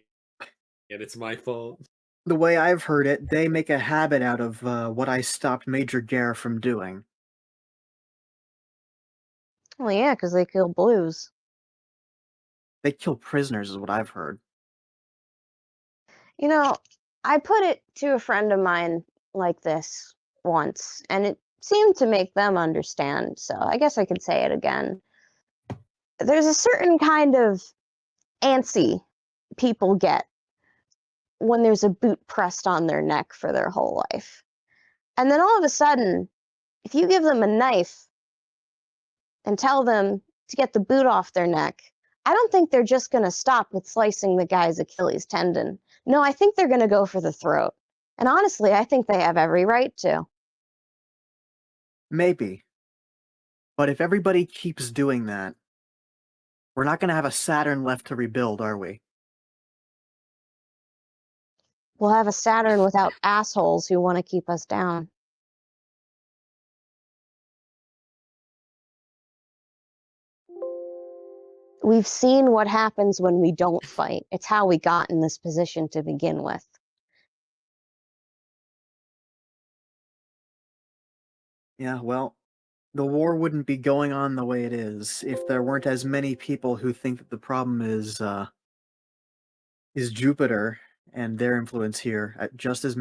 and it's my fault. The way I've heard it, they make a habit out of what I stopped Major Gare from doing. Well, yeah, because they kill blues. They kill prisoners, is what I've heard. I put it to a friend of mine like this once, and it seemed to make them understand, so I guess I could say it again. There's a certain kind of antsy people get when there's a boot pressed on their neck for their whole life. And then all of a sudden, if you give them a knife and tell them to get the boot off their neck, I don't think they're just going to stop with slicing the guy's Achilles tendon. No, I think they're going to go for the throat. And honestly, I think they have every right to. Maybe. But if everybody keeps doing that, we're not going to have a Saturn left to rebuild, are we? We'll have a Saturn without assholes who want to keep us down. We've seen what happens when we don't fight. It's how we got in this position to begin with. Yeah, well, the war wouldn't be going on the way it is if there weren't as many people who think that the problem is Jupiter and their influence here, just as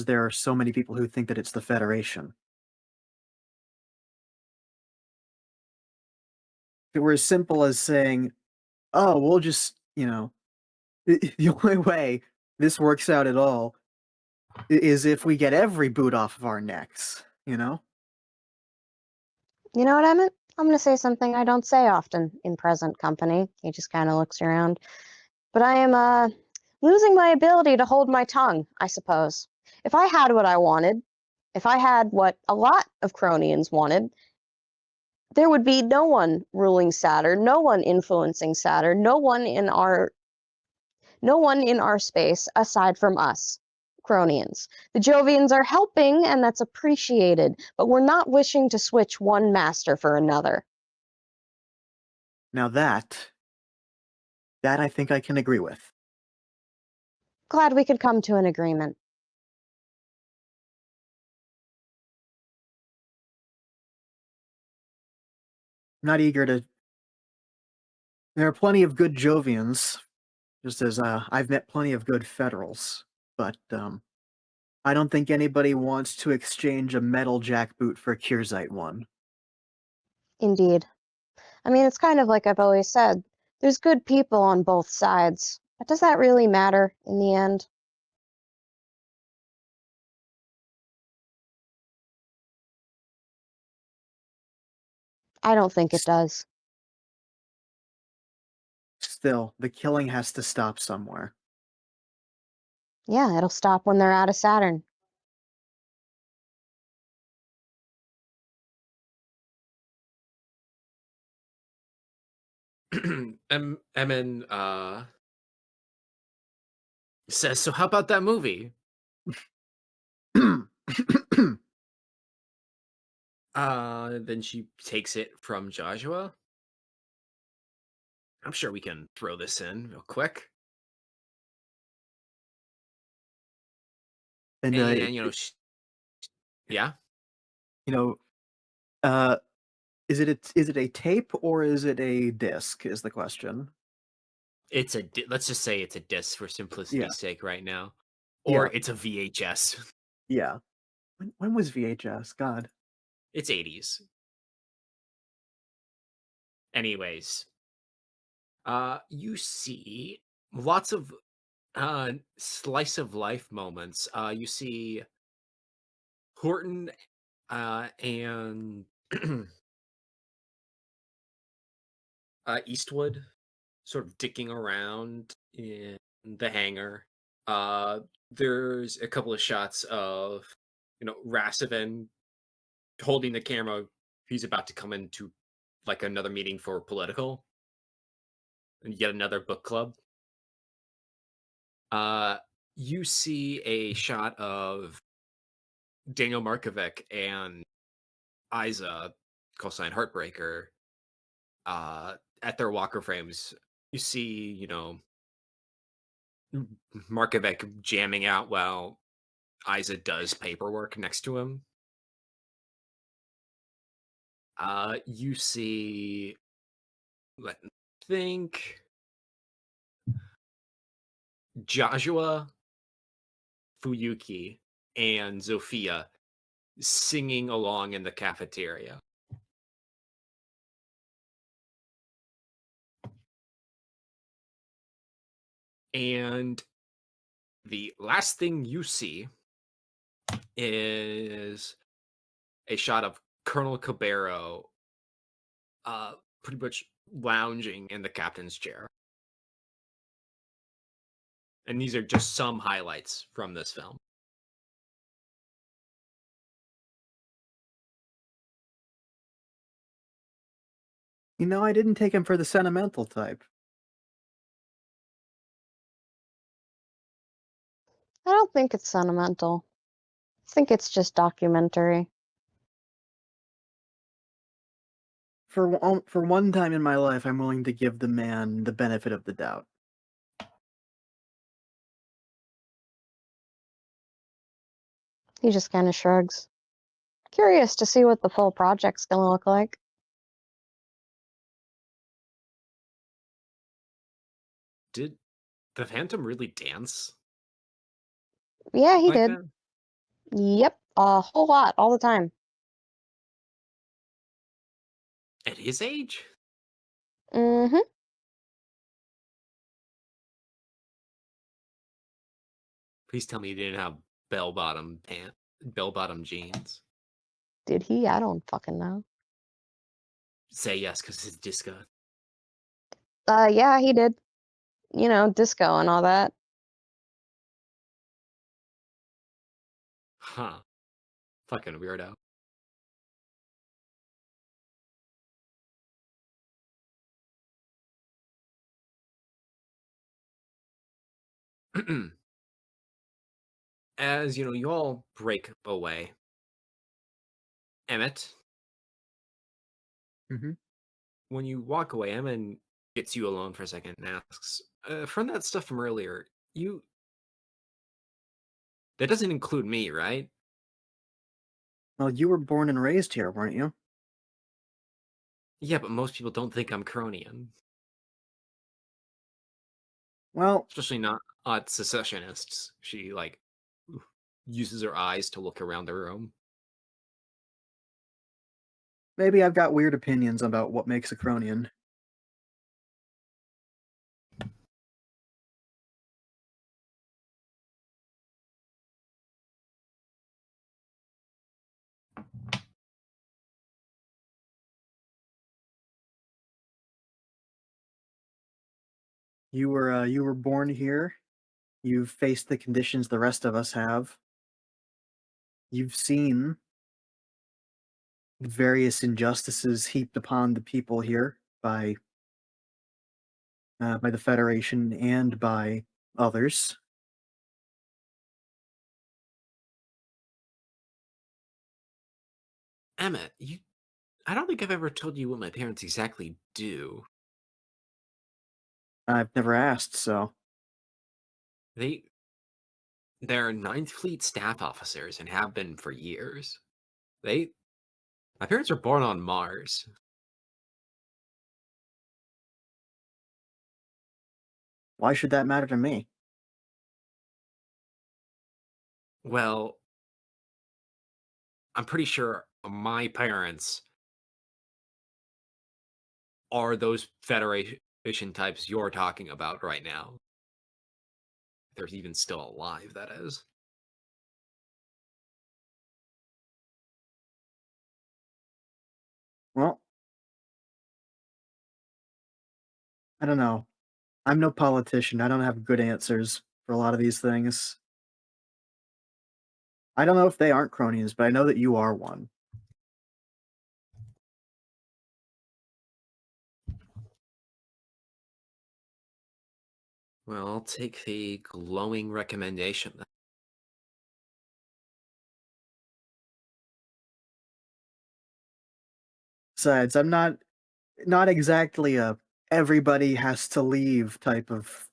there are so many people who think that it's the Federation. If it were as simple as saying, "Oh, we'll just, the only way this works out at all is if we get every boot off of our necks." you know? You know what, Emmett? I'm going to say something I don't say often in present company. He just kind of looks around. But I am losing my ability to hold my tongue, I suppose. If I had what I wanted, if I had what a lot of Cronians wanted, there would be no one ruling Saturn, no one influencing Saturn, no one in our space aside from us, Cronians. The Jovians are helping, and that's appreciated, but we're not wishing to switch one master for another. Now that I think I can agree with. Glad we could come to an agreement. Not eager to. There are plenty of good Jovians, just as I've met plenty of good Federals, but I don't think anybody wants to exchange a metal jackboot for a Kurzite one. Indeed. I mean, it's kind of like I've always said. There's good people on both sides. But does that really matter in the end? I don't think it does. Still, the killing has to stop somewhere. Yeah, it'll stop when they're out of Saturn. Emin says, so how about that movie? Then she takes it from Jozsua. I'm sure we can throw this in real quick. And And yeah, you know, is it a tape or is it a disc? Is the question. it's let's just say it's a disc for simplicity's Yeah. sake right now, or Yeah. it's a VHS. Yeah. When was VHS? God. It's 80s. Anyways, you see lots of slice of life moments. You see Horton and Eastwood sort of dicking around in the hangar. There's a couple of shots of Rasovin holding the camera. He's about to come into like another meeting for political and yet another book club. You see a shot of Daniel Markovic and Isa, callsign Heartbreaker, at their walker frames. You see, Markovic jamming out while Isa does paperwork next to him. You see, let me think, Jozsua, Fuyuki, and Zofia singing along in the cafeteria. And the last thing you see is a shot of Colonel Cabero pretty much lounging in the captain's chair. And these are just some highlights from this film. I didn't take him for the sentimental type. I don't think it's sentimental. I think it's just documentary. For one time in my life, I'm willing to give the man the benefit of the doubt. He just kind of shrugs. Curious to see what the full project's gonna look like. Did the Phantom really dance Yeah, he like did. that? Yep, a whole lot, all the time. At his age? Mm-hmm. Please tell me you didn't have bell-bottom jeans. Did he? I don't fucking know. Say yes, because it's disco. Yeah, he did. You know, disco and all that. Huh. Fucking weirdo. As you all break away. Emet, Mhm. when you walk away, Emet gets you alone for a second and asks, from that stuff from earlier, that doesn't include me, right? Well, you were born and raised here, weren't you? Yeah, but most people don't think I'm Cronian. Well, Especially not secessionists. She, uses her eyes to look around the room. maybe I've got weird opinions about what makes a Cronian. You were born here. You've faced the conditions the rest of us have. You've seen various injustices heaped upon the people here by the Federation and by others. Emma, I don't think I've ever told you what my parents exactly do. I've never asked, so They're Ninth Fleet staff officers and have been for years. My parents were born on Mars. why should that matter to me? Well, I'm pretty sure my parents are those Federation types you're talking about right now. If they're even still alive, that is. Well, I don't know. I'm no politician. I don't have good answers for a lot of these things. I don't know if they aren't cronies, but I know that you are one. Well, I'll take the glowing recommendation then. Besides, I'm not exactly a everybody has to leave type of,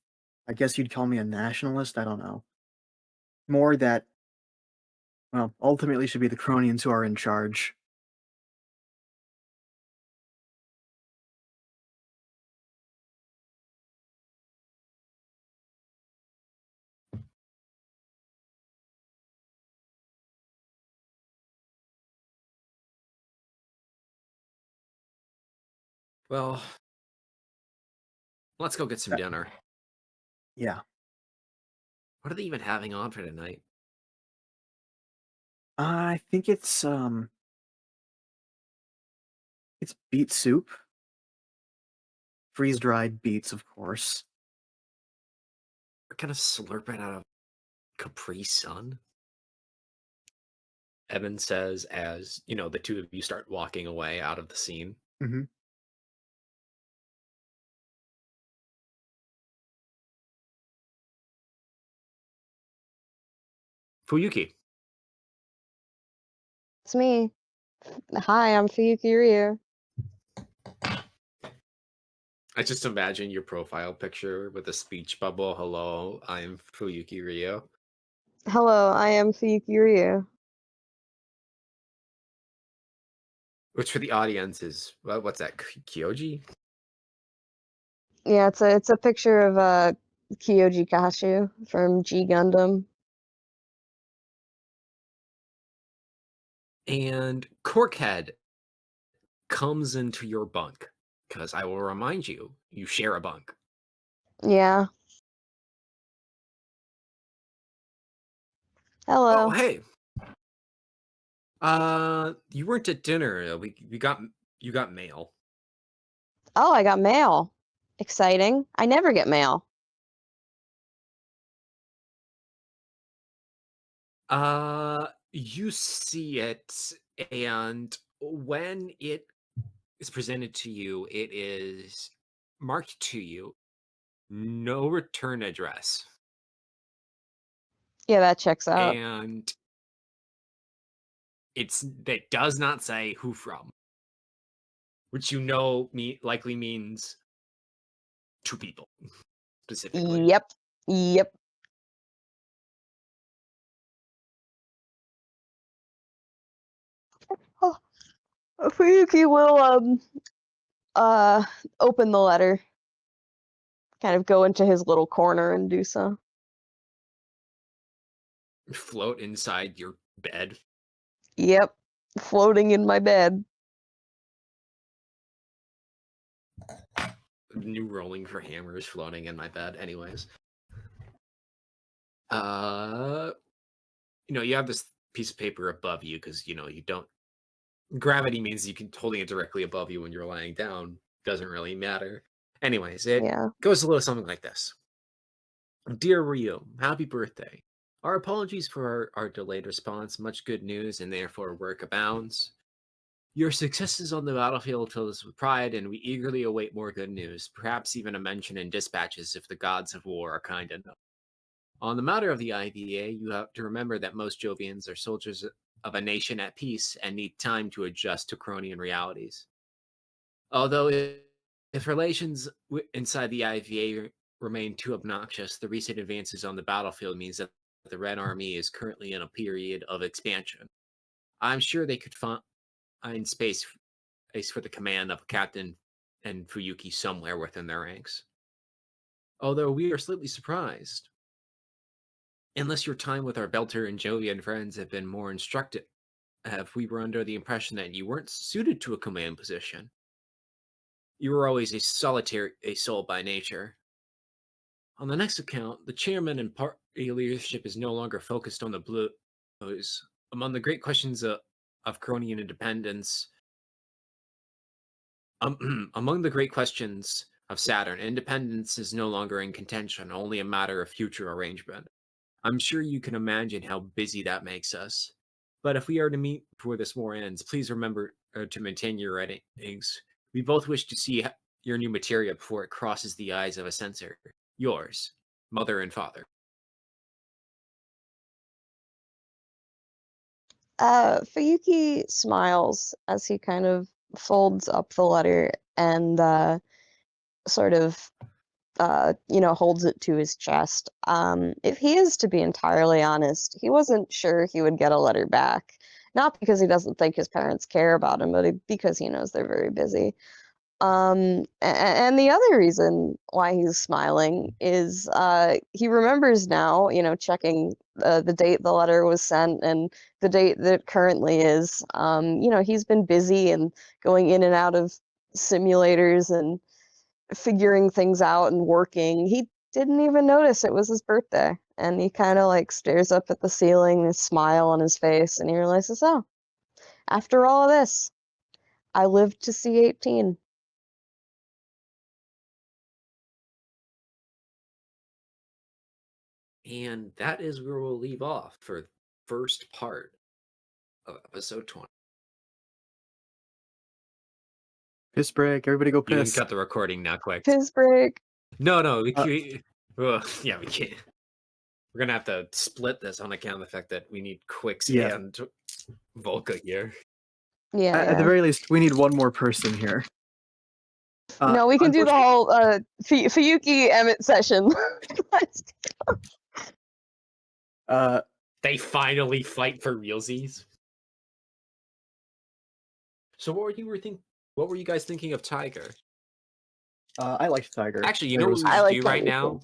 I guess you'd call me a nationalist, I don't know. More that, well, ultimately should be the Cronians who are in charge. Well, let's go get some dinner. Yeah. What are they even having on for tonight? I think it's beet soup. Freeze-dried beets, of course. We're kind of slurping out of Capri Sun. Evan says as, the two of you start walking away out of the scene. Mm-hmm. Fuyuki. It's me. Hi, I'm Fuyuki Ryu. I just imagine your profile picture with a speech bubble. Hello, I'm Fuyuki Ryu. Hello, I am Fuyuki Ryu. Which for the audience is, what's that, Kyoji? Yeah, it's a picture of Kyoji Kashu from G Gundam. And Corkhead comes into your bunk, because I will remind you, you share a bunk. Yeah. Hello. Oh, hey. You weren't at dinner. You got mail. Oh, I got mail. Exciting. I never get mail. You see it, and when it is presented to you, it is marked to you, no return address. Yeah, that checks out. And that does not say who from, which likely means 2 people specifically. Yep. Yep. Oh, Fuyuki will open the letter. Kind of go into his little corner and do so. Float inside your bed. Yep. Floating in my bed. New rolling for hammers floating in my bed. Anyways. You have this piece of paper above you because, you don't. Gravity means you can holding it directly above you when you're lying down. Doesn't really matter. Anyways, it Yeah. goes a little something like this. Dear Ryu, happy birthday. Our apologies for our delayed response. Much good news and therefore work abounds. Your successes on the battlefield fill us with pride, and we eagerly await more good news, perhaps even a mention in dispatches if the gods of war are kind enough. On the matter of the IVA, you have to remember that most Jovians are soldiers of a nation at peace and need time to adjust to Cronian realities. Although if relations inside the IVA remain too obnoxious, the recent advances on the battlefield means that the Red Army is currently in a period of expansion. I'm sure they could find space for the command of a captain and Fuyuki somewhere within their ranks. Although we are slightly surprised. Unless your time with our Belter and Jovian friends have been more instructive, we were under the impression that you weren't suited to a command position. You were always a soul by nature. On the next account, the chairman and party leadership is no longer focused on the blues. Among the great questions of Cronian independence, among the great questions of Saturn, independence is no longer in contention, only a matter of future arrangement. I'm sure you can imagine how busy that makes us. But if we are to meet before this war ends, please remember to maintain your ratings. We both wish to see your new materia before it crosses the eyes of a censor. Yours, Mother and Father. Fuyuki smiles as he kind of folds up the letter and sort of holds it to his chest. If he is to be entirely honest, he wasn't sure he would get a letter back. Not because he doesn't think his parents care about him, but because he knows they're very busy. And the other reason why he's smiling is he remembers now, checking the date the letter was sent and the date that it currently is. He's been busy and going in and out of simulators and figuring things out and working. He didn't even notice it was his birthday. And he kind of stares up at the ceiling, a smile on his face, and he realizes, oh, after all of this, I lived to see 18. And that is where we'll leave off for the first part of episode 20. Piss break. Everybody go You can piss. cut the recording now, quick. Piss break. No, we can't. Yeah, we can't. We're gonna have to split this on account of the fact that we need Quix and Volca here. Yeah. At the very least, we need one more person here. No, we can do the whole Fuyuki Emet session. They finally fight for realsies. So what were you guys thinking of Tiger? I liked Tiger. Actually, you know what we I should like do right Tiger now? too.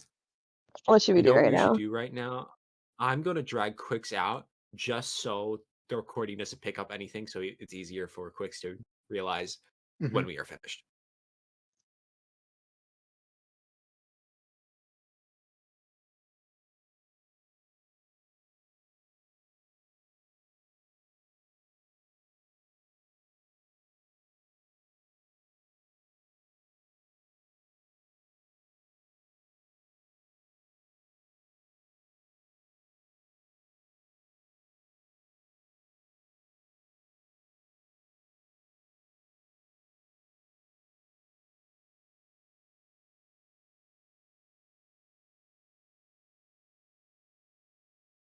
What should we do right now? Do right now? I'm gonna drag Quix out just so the recording doesn't pick up anything, so it's easier for Quix to realize when we are finished.